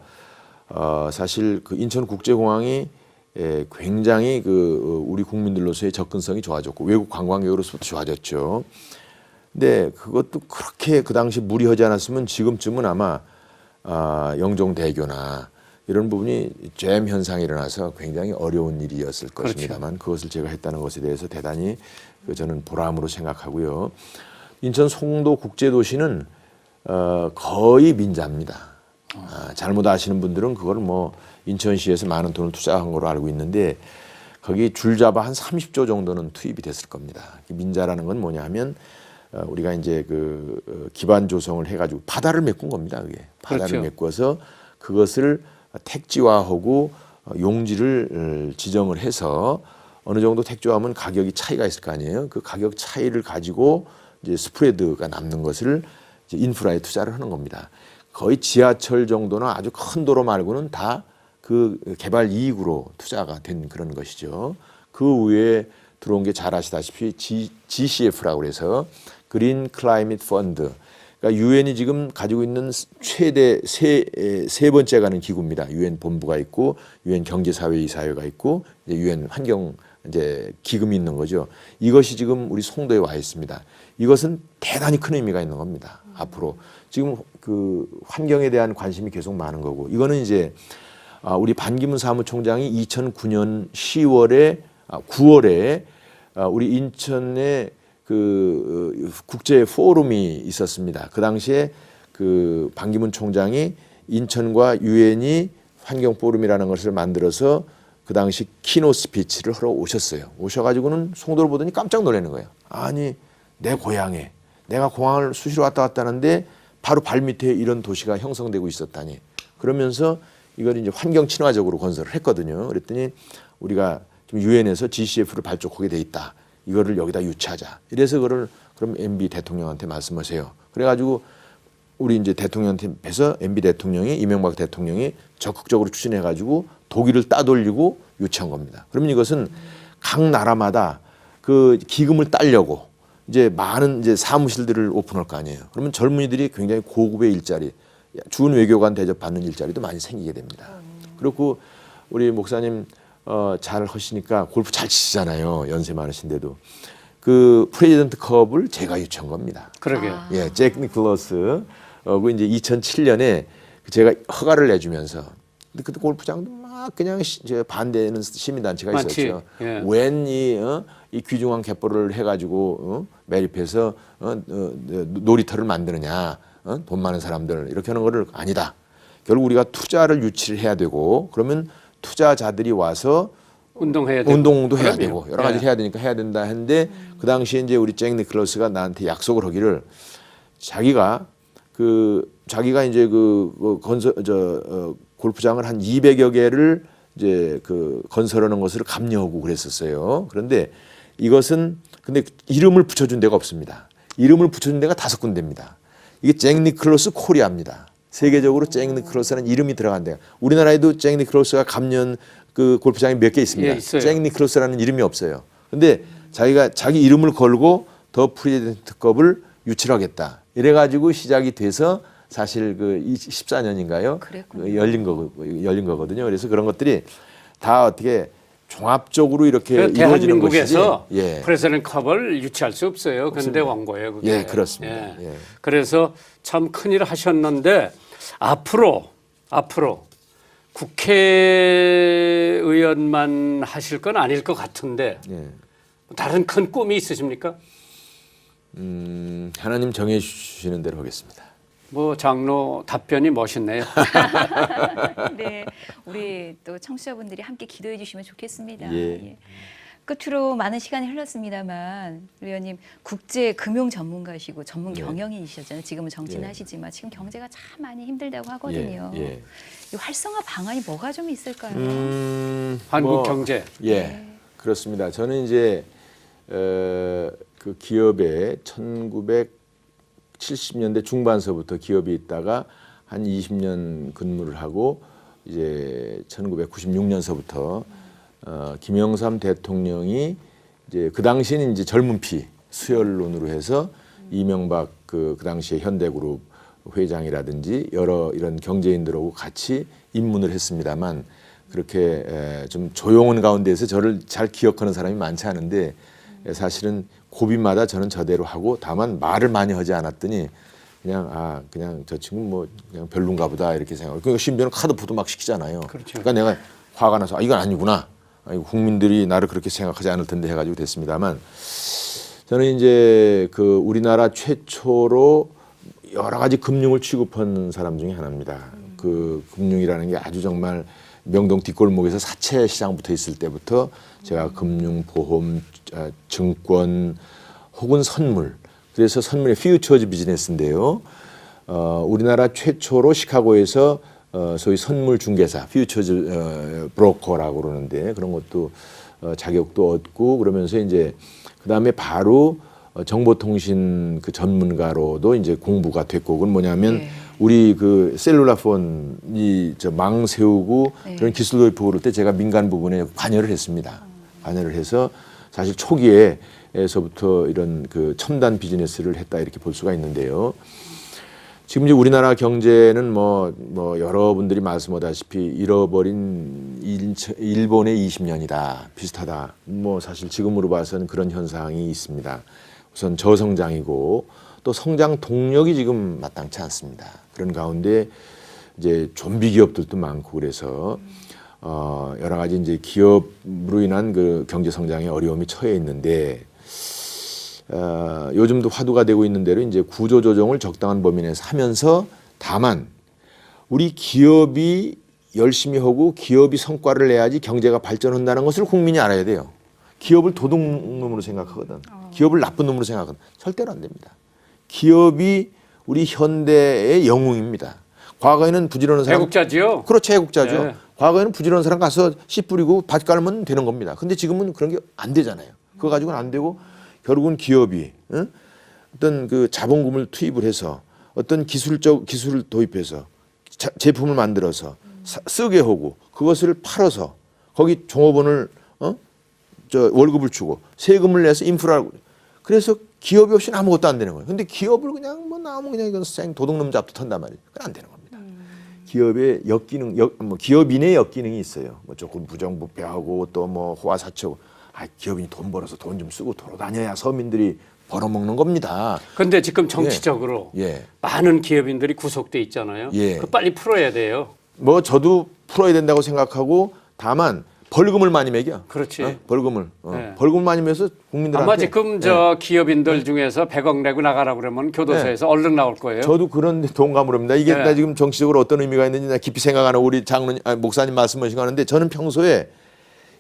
사실 그 인천국제공항이 굉장히 그 우리 국민들로서의 접근성이 좋아졌고 외국 관광객으로서도 좋아졌죠. 근데 그것도 그렇게 그 당시 무리하지 않았으면 지금쯤은 아마 영종대교나 이런 부분이 잼 현상이 일어나서 굉장히 어려운 일이었을 그렇죠. 것입니다만, 그것을 제가 했다는 것에 대해서 대단히 저는 보람으로 생각하고요. 인천 송도 국제도시는 거의 민자입니다. 잘못 아시는 분들은 그걸 뭐 인천시에서 많은 돈을 투자한 걸로 알고 있는데, 거기 줄잡아 한 30조 정도는 투입이 됐을 겁니다. 민자라는 건 뭐냐 하면 우리가 이제 그 기반 조성을 해가지고 바다를 메꾼 겁니다. 그게 바다를 그렇죠. 메꿔서 그것을 택지화하고 용지를 지정을 해서 어느 정도 택지화하면 가격이 차이가 있을 거 아니에요. 그 가격 차이를 가지고 이제 스프레드가 남는 것을 이제 인프라에 투자를 하는 겁니다. 거의 지하철 정도나 아주 큰 도로 말고는 다 그 개발 이익으로 투자가 된 그런 것이죠. 그 외에 들어온 게 잘 아시다시피 GCF라고 해서 그린 클라이밋 펀드. 그러니까 유엔이 지금 가지고 있는 최대 세 번째 가는 기구입니다. 유엔 본부가 있고 유엔 경제사회이사회가 있고 유엔 환경 이제 기금이 있는 거죠. 이것이 지금 우리 송도에 와 있습니다. 이것은 대단히 큰 의미가 있는 겁니다. 앞으로 지금 그 환경에 대한 관심이 계속 많은 거고, 이거는 이제 우리 반기문 사무총장이 2009년 9월에 우리 인천에 그 국제 포럼이 있었습니다. 그 당시에 그 반기문 총장이 인천과 유엔이 환경 포럼이라는 것을 만들어서 그 당시 키노 스피치를 하러 오셨어요. 오셔가지고는 송도를 보더니 깜짝 놀라는 거예요. 아니, 내 고향에 내가 공항을 수시로 왔다 갔다 하는데 바로 발밑에 이런 도시가 형성되고 있었다니. 그러면서 이걸 이제 환경 친화적으로 건설을 했거든요. 그랬더니 우리가 좀 유엔에서 GCF를 발족하게 돼 있다. 이거를 여기다 유치하자. 이래서 그걸 그럼 MB 대통령한테 말씀하세요. 그래가지고 우리 이제 대통령한테 뵈서 MB 대통령이 이명박 대통령이 적극적으로 추진해가지고 독일을 따돌리고 유치한 겁니다. 그러면 이것은 각 나라마다 그 기금을 따려고 이제 많은 이제 사무실들을 오픈할 거 아니에요. 그러면 젊은이들이 굉장히 고급의 일자리, 준 외교관 대접 받는 일자리도 많이 생기게 됩니다. 그리고 우리 목사님 잘 하시니까 골프 잘 치시잖아요. 연세 많으신데도 그 프레지던트 컵을 제가 유치한 겁니다. 그러게요. 예, 잭 니클러스 그 이제 2007년에 제가 허가를 내주면서, 근데 그때 골프장도 막 그냥 반대하는 시민단체가 많지. 있었죠. 예. 웬 이 귀중한 갯벌을 해가지고 매립해서 놀이터를 만드느냐, 돈 많은 사람들 이렇게 하는 거를 아니다. 결국 우리가 투자를 유치를 해야 되고, 그러면 투자자들이 와서 운동해야 되고. 운동도 해야 그럼요. 되고 여러 가지 예. 해야 되니까 해야 된다 했는데, 그 당시에 이제 우리 잭 니클러스가 나한테 약속을 하기를, 자기가 이제 그 건설 골프장을 한 200여 개를 이제 그 건설하는 것을 감려하고 그랬었어요. 그런데 이것은 근데 이름을 붙여준 데가 없습니다. 이름을 붙여준 데가 5군데입니다. 이게 잭 니클러스 코리아입니다. 세계적으로 잭 니클러스라는 이름이 들어간 데가, 우리나라에도 잭 니클러스가 감연 그 골프장이 몇 개 있습니다. 예, 있어요. 잭 니클러스라는 이름이 없어요. 근데 자기가 자기 이름을 걸고 더 프레지던트컵을 유치하겠다. 이래가지고 시작이 돼서 사실 그 14년인가요? 그랬군요. 열린 거거든요. 그래서 그런 것들이 다 어떻게 종합적으로 이렇게 그 이루어지는 것이지. 대한민국에서 예. 프레지던트 컵을 유치할 수 없어요. 근대 왕고예요. 그게. 예, 그렇습니다. 예. 그래서 참 큰일 하셨는데 앞으로 국회의원만 하실 건 아닐 것 같은데 예. 다른 큰 꿈이 있으십니까? 하나님 정해 주시는 대로 하겠습니다. 뭐 장로 답변이 멋있네요. 네, 우리 또 청취자분들이 함께 기도해 주시면 좋겠습니다. 예. 예. 끝으로 많은 시간이 흘렀습니다만 의원님 국제 금융 전문가시고 전문 경영인이셨잖아요. 지금은 정치하시지만 지금 경제가 참 많이 힘들다고 하거든요. 예. 이 활성화 방안이 뭐가 좀 있을까요? 한국 뭐, 경제. 예, 그렇습니다. 저는 이제 그 기업에 1970년대 중반서부터 기업이 있다가 한 20년 근무를 하고 이제 1996년서부터 김영삼 대통령이 이제 그 당시에는 이제 젊은 피 수혈론으로 해서 이명박 그 당시에 현대그룹 회장이라든지 여러 이런 경제인들하고 같이 입문을 했습니다만 그렇게 좀 조용한 가운데서 저를 잘 기억하는 사람이 많지 않은데 사실은 고비마다 저는 저대로 하고 다만 말을 많이 하지 않았더니 그냥 저 친구 뭐 그냥 별론가 보다 이렇게 생각하고 그러니까 심지어는 카드푸드 막 시키잖아요. 그렇죠. 그러니까 내가 화가 나서 이건 아니구나. 국민들이 나를 그렇게 생각하지 않을 텐데 해가지고 됐습니다만 저는 이제 그 우리나라 최초로 여러 가지 금융을 취급한 사람 중에 하나입니다. 그 금융이라는 게 아주 정말 명동 뒷골목에서 사채 시장 붙어 있을 때부터 제가 금융, 보험, 증권 혹은 선물 그래서 선물의 퓨처즈 비즈니스인데요. 우리나라 최초로 시카고에서 소위 선물 중개사, 퓨처즈 브로커라고 그러는데 그런 것도 자격도 얻고 그러면서 이제 그 다음에 바로 정보통신 그 전문가로도 이제 공부가 됐고 그건 뭐냐면 우리 그 셀룰라폰이 망 세우고 그런 기술 도입하고 그럴 때 제가 민간 부분에 관여를 했습니다. 관여를 해서 사실 초기에서부터 이런 그 첨단 비즈니스를 했다 이렇게 볼 수가 있는데요. 지금 이제 우리나라 경제는 뭐 여러분들이 말씀하다시피 잃어버린 일본의 20년이다 비슷하다. 뭐 사실 지금으로 봐서는 그런 현상이 있습니다. 우선 저성장이고 또 성장 동력이 지금 마땅치 않습니다. 그런 가운데 이제 좀비 기업들도 많고 그래서 여러 가지 이제 기업으로 인한 그 경제 성장에 어려움이 처해 있는데. 요즘도 화두가 되고 있는 대로 이제 구조 조정을 적당한 범위 내에서 하면서 다만 우리 기업이 열심히 하고 기업이 성과를 내야지 경제가 발전한다는 것을 국민이 알아야 돼요. 기업을 도둑놈으로 생각하거든. 기업을 나쁜 놈으로 생각하거든. 절대로 안 됩니다. 기업이 우리 현대의 영웅입니다. 과거에는 부지런한 사람 애국자지요? 그렇죠. 애국자죠. 네. 과거에는 부지런한 사람 가서 씨 뿌리고 밭 깔면 되는 겁니다. 근데 지금은 그런 게 안 되잖아요. 그거 가지고는 안 되고 결국은 기업이 어떤 그 자본금을 투입을 해서 어떤 기술을 도입해서 제품을 만들어서 쓰게 하고 그것을 팔아서 거기 종업원을 월급을 주고 세금을 내서 인프라를 그래서 기업이 없이는 아무것도 안 되는 거예요. 근데 기업을 그냥 뭐 나오면 그냥 이건 생 도둑놈 잡듯 한단 말이에요. 그건 안 되는 겁니다. 기업의 역기능, 뭐 기업인의 역기능이 있어요. 뭐 조금 부정부패하고 또 뭐 호화사채고. 기업인이 돈 벌어서 돈 좀 쓰고 돌아다녀야 서민들이 벌어먹는 겁니다. 근데 지금 정치적으로 많은 기업인들이 구속돼 있잖아요. 그 빨리 풀어야 돼요. 뭐 저도 풀어야 된다고 생각하고 다만 벌금을 많이 매겨. 그렇지. 벌금을. 벌금을 많이 매서 국민들한테. 아마 지금 저 기업인들 중에서 100억 내고 나가라 그러면 교도소에서 얼른 나올 거예요. 저도 그런 동감을 합니다. 이게 나 지금 정치적으로 어떤 의미가 있는지 나 깊이 생각하는 우리 목사님 말씀하신 거 하는데 저는 평소에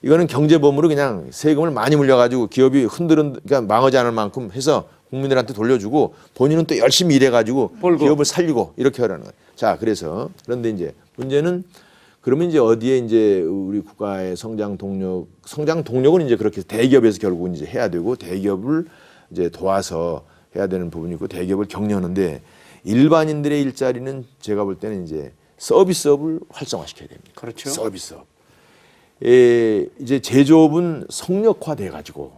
이거는 경제범으로 그냥 세금을 많이 물려가지고 기업이 그러니까 망하지 않을 만큼 해서 국민들한테 돌려주고 본인은 또 열심히 일해가지고 기업을 살리고 이렇게 하라는 거예요. 자, 그런데 이제 문제는 그러면 이제 어디에 이제 우리 국가의 성장 동력은 이제 그렇게 대기업에서 결국은 이제 해야 되고 대기업을 이제 도와서 해야 되는 부분이 있고 대기업을 격려하는데 일반인들의 일자리는 제가 볼 때는 이제 서비스업을 활성화시켜야 됩니다. 그렇죠. 서비스업. 이제 제조업은 성력화돼 가지고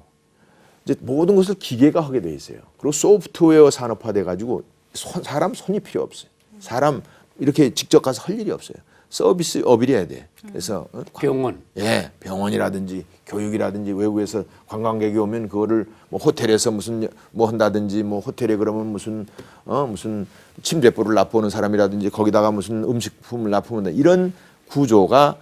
이제 모든 것을 기계가 하게 돼 있어요. 그리고 소프트웨어 산업화돼 가지고 사람 손이 필요 없어요. 사람 이렇게 직접 가서 할 일이 없어요. 서비스업이 해야 돼. 그래서 병원, 병원이라든지 교육이라든지 외국에서 관광객이 오면 그거를 뭐 호텔에서 무슨 뭐 한다든지 뭐 호텔에 그러면 무슨 침대보를 납부하는 사람이라든지 거기다가 무슨 음식품을 납품한다 이런 구조가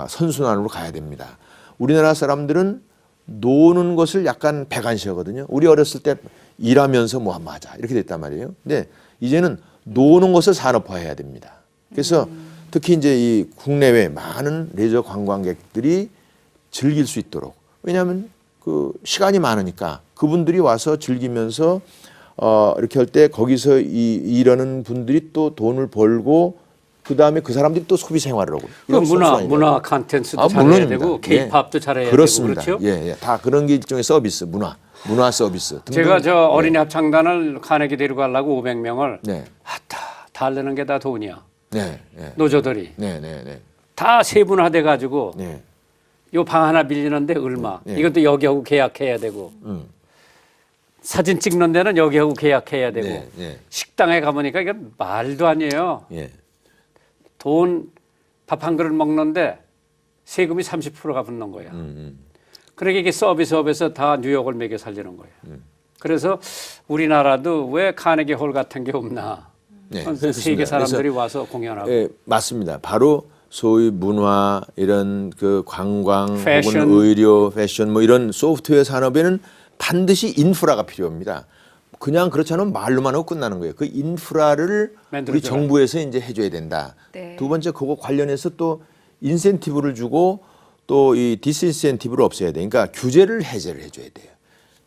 선순환으로 가야 됩니다. 우리나라 사람들은 노는 것을 약간 배관시하거든요. 우리 어렸을 때 일하면서 뭐 하자 이렇게 됐단 말이에요. 근데 이제는 노는 것을 산업화해야 됩니다. 그래서 특히 이제 이 국내외 많은 레저 관광객들이 즐길 수 있도록, 왜냐하면 그 시간이 많으니까 그분들이 와서 즐기면서 이렇게 할 때 거기서 이러는 분들이 또 돈을 벌고 그 다음에 그 사람들이 또 소비 생활을 하고. 그 문화 컨텐츠도 잘해야 물론입니다. 되고 케이팝도 잘해야 그렇습니다. 되고 그렇죠. 예. 다 그런 게 일종의 서비스, 문화 서비스. 등등. 제가 저 어린이 합창단을 카네기 데리고 가려고 500명을 네, 다 하려는 게 다 돈이야. 네, 노조들이 다 세분화돼 가지고 네. 요 방 하나 빌리는데 얼마. 네. 이것도 여기하고 계약해야 되고. 사진 찍는 데는 여기하고 계약해야 되고. 네. 식당에 가보니까 이게 말도 아니에요. 예. 돈 밥 한 그릇 먹는데 세금이 30%가 붙는 거야. 그러니까 이게 서비스업에서 다 뉴욕을 먹여 살리는 거예요. 그래서 우리나라도 왜 카네기 홀 같은 게 없나. 네, 세계 사람들이 와서 공연하고. 예, 맞습니다. 바로 소위 문화 이런 그 관광 패션. 혹은 의료, 패션 뭐 이런 소프트웨어 산업에는 반드시 인프라가 필요합니다. 그냥 그렇지 않으면 말로만 하고 끝나는 거예요. 그 인프라를 우리 만들어줘라. 정부에서 이제 해줘야 된다. 네. 두 번째 그거 관련해서 또 인센티브를 주고 또 이 디스인센티브를 없애야 돼. 그러니까 규제를 해제를 해줘야 돼요.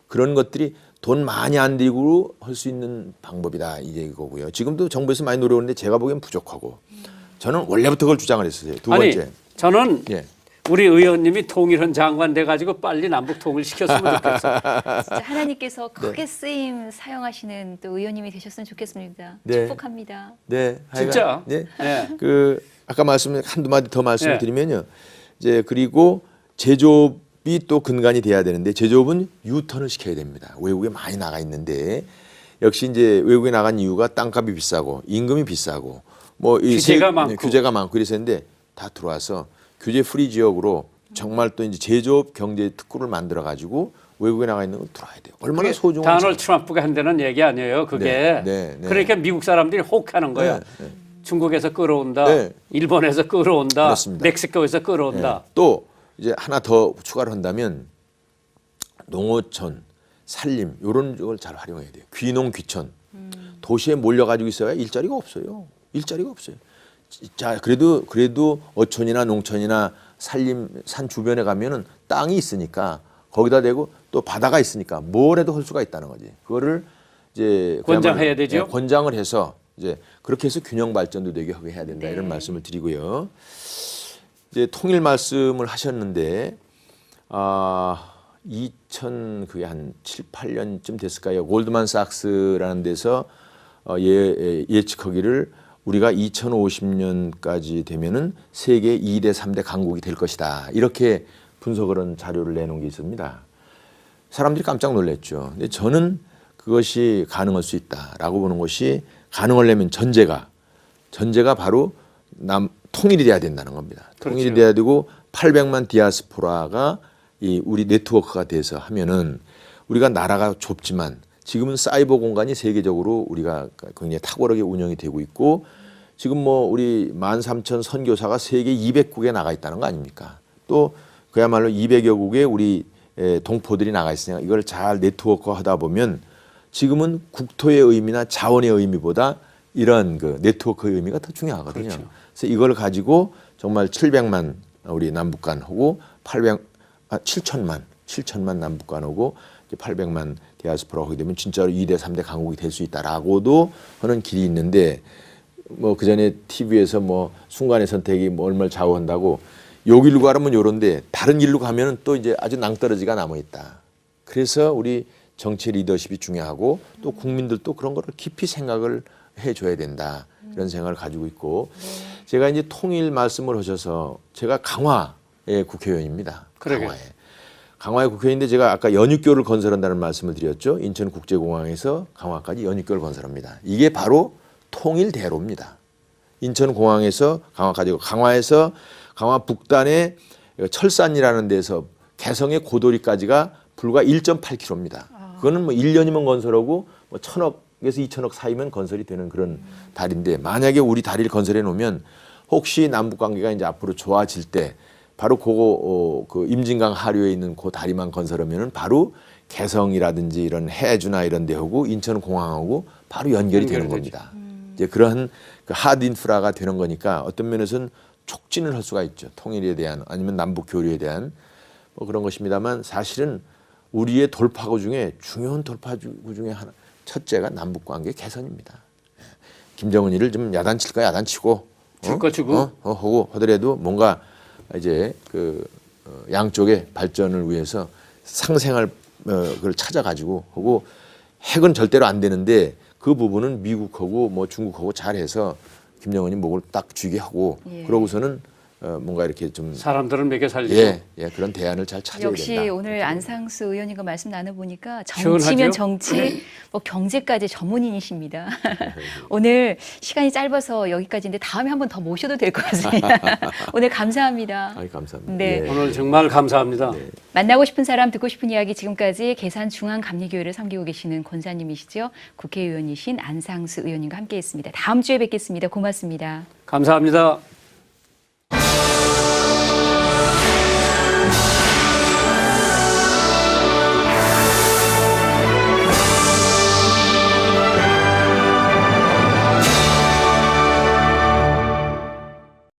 그런 것들이 돈 많이 안 들이고 할 수 있는 방법이다 이거고요. 지금도 정부에서 많이 노력하는데 제가 보기엔 부족하고 저는 원래부터 그걸 주장을 했어요. 두 아니 번째. 저는 예. 우리 의원님이 통일한 장관 돼가지고 빨리 남북 통일 시켰으면 좋겠어. 진짜 하나님께서 크게 쓰임 사용하시는 또 의원님이 되셨으면 좋겠습니다. 네. 축복합니다. 네, 진짜? 네. 네. 그 아까 한두 마디 더 말씀을 드리면요. 이제 그리고 제조업이 또 근간이 돼야 되는데 제조업은 유턴을 시켜야 됩니다. 외국에 많이 나가 있는데 역시 이제 외국에 나간 이유가 땅값이 비싸고 임금이 비싸고 뭐 이 규제가 많고. 규제가 많고 그래서인데 다 들어와서 규제 프리 지역으로 정말 또 이제 제조업 경제 특구를 만들어 가지고 외국에 나가 있는 건 들어와야 돼요. 얼마나 소중한 다널드 트럼프가 한다는 얘기 아니에요. 그게. 네. 그러니까 미국 사람들이 혹하는 거야. 네. 중국에서 끌어온다. 네. 일본에서 끌어온다. 그렇습니다. 멕시코에서 끌어온다. 또 이제 하나 더 추가를 한다면 농어촌, 산림 이런 걸 잘 활용해야 돼요. 귀농, 귀촌. 도시에 몰려가지고 있어야 일자리가 없어요. 일자리가 없어요. 자, 그래도 어촌이나 농촌이나 산림, 산 주변에 가면은 땅이 있으니까 거기다 대고 또 바다가 있으니까 뭘 해도 할 수가 있다는 거지. 그거를 이제 권장해야 되죠? 네, 권장을 해서 이제 그렇게 해서 균형 발전도 되게 하게 해야 된다 이런 말씀을 드리고요. 이제 통일 말씀을 하셨는데 2000 그게 한 7, 8년쯤 됐을까요? 골드만삭스라는 데서 예측하기를 우리가 2050년까지 되면은 세계 2대, 3대 강국이 될 것이다. 이렇게 분석을 한 자료를 내놓은 게 있습니다. 사람들이 깜짝 놀랐죠. 근데 저는 그것이 가능할 수 있다라고 보는 것이 가능하려면 전제가 바로 통일이 돼야 된다는 겁니다. 그렇죠. 통일이 돼야 되고 800만 디아스포라가 이 우리 네트워크가 돼서 하면은 우리가 나라가 좁지만 지금은 사이버 공간이 세계적으로 우리가 굉장히 탁월하게 운영이 되고 있고 지금 뭐 우리 13,000 선교사가 세계 200국에 나가 있다는 거 아닙니까? 또 그야말로 200여 국에 우리 동포들이 나가 있으니까 이걸 잘 네트워크하다 보면 지금은 국토의 의미나 자원의 의미보다 이런 그 네트워크의 의미가 더 중요하거든요. 그렇죠. 그래서 이걸 가지고 정말 700만 우리 남북간하고 7천만 남북간하고 800만 디아스포라 하게 되면 진짜로 2대 3대 강국이 될 수 있다라고도 하는 길이 있는데 뭐 그전에 TV에서 뭐 순간의 선택이 뭐 얼마를 좌우한다고 요 길로 가면 요런데 다른 길로 가면은 또 이제 아주 낭떠러지가 남아 있다. 그래서 우리 정치 리더십이 중요하고 또 국민들도 그런 거를 깊이 생각을 해줘야 된다. 이런 생각을 가지고 있고 제가 이제 통일 말씀을 하셔서 제가 강화의 국회의원입니다. 그러게. 강화의 국회의원인데 제가 아까 연육교를 건설한다는 말씀을 드렸죠. 인천국제공항에서 강화까지 연육교를 건설합니다. 이게 바로 통일대로입니다. 인천공항에서 강화까지 강화에서 강화 북단의 철산이라는 데서 개성의 고도리까지가 불과 1.8km입니다. 그거는 뭐 1년이면 건설하고 뭐 1,000억에서 2,000억 사이면 건설이 되는 그런 다리인데 만약에 우리 다리를 건설해 놓으면 혹시 남북 관계가 이제 앞으로 좋아질 때 바로 그거 그 임진강 하류에 있는 그 다리만 건설하면은 바로 개성이라든지 이런 해주나 이런 데하고 인천공항하고 바로 연결이 되는 겁니다. 이제 그러한 그 하드 인프라가 되는 거니까 어떤 면에서는 촉진을 할 수가 있죠. 통일에 대한 아니면 남북 교류에 대한 뭐 그런 것입니다만 사실은 우리의 돌파구 중에 중요한 돌파구 중에 하나 첫째가 남북 관계 개선입니다. 김정은이를 좀 야단칠까 야단치고 줄 거 주고 하고 하더라도 뭔가 이제 그 양쪽의 발전을 위해서 상생할 그걸 찾아가지고 하고 핵은 절대로 안 되는데 그 부분은 미국하고 뭐 중국하고 잘해서 김정은이 목을 딱 쥐게 하고 예. 그러고서는 뭔가 이렇게 좀 사람들은 먹여 살리고 그런 대안을 잘 찾아야 역시 된다. 오늘 안상수 의원님과 말씀 나눠보니까 시원하죠? 정치면 정치, 뭐 경제까지 전문인이십니다. 오늘 시간이 짧아서 여기까지인데 다음에 한 번 더 모셔도 될 것 같습니다. 오늘 감사합니다. 아이, 감사합니다. 네. 예. 오늘 정말 감사합니다. 만나고 싶은 사람, 듣고 싶은 이야기 지금까지 계산중앙감리교회를 섬기고 계시는 권사님이시죠. 국회의원이신 안상수 의원님과 함께했습니다. 다음 주에 뵙겠습니다. 고맙습니다. 감사합니다.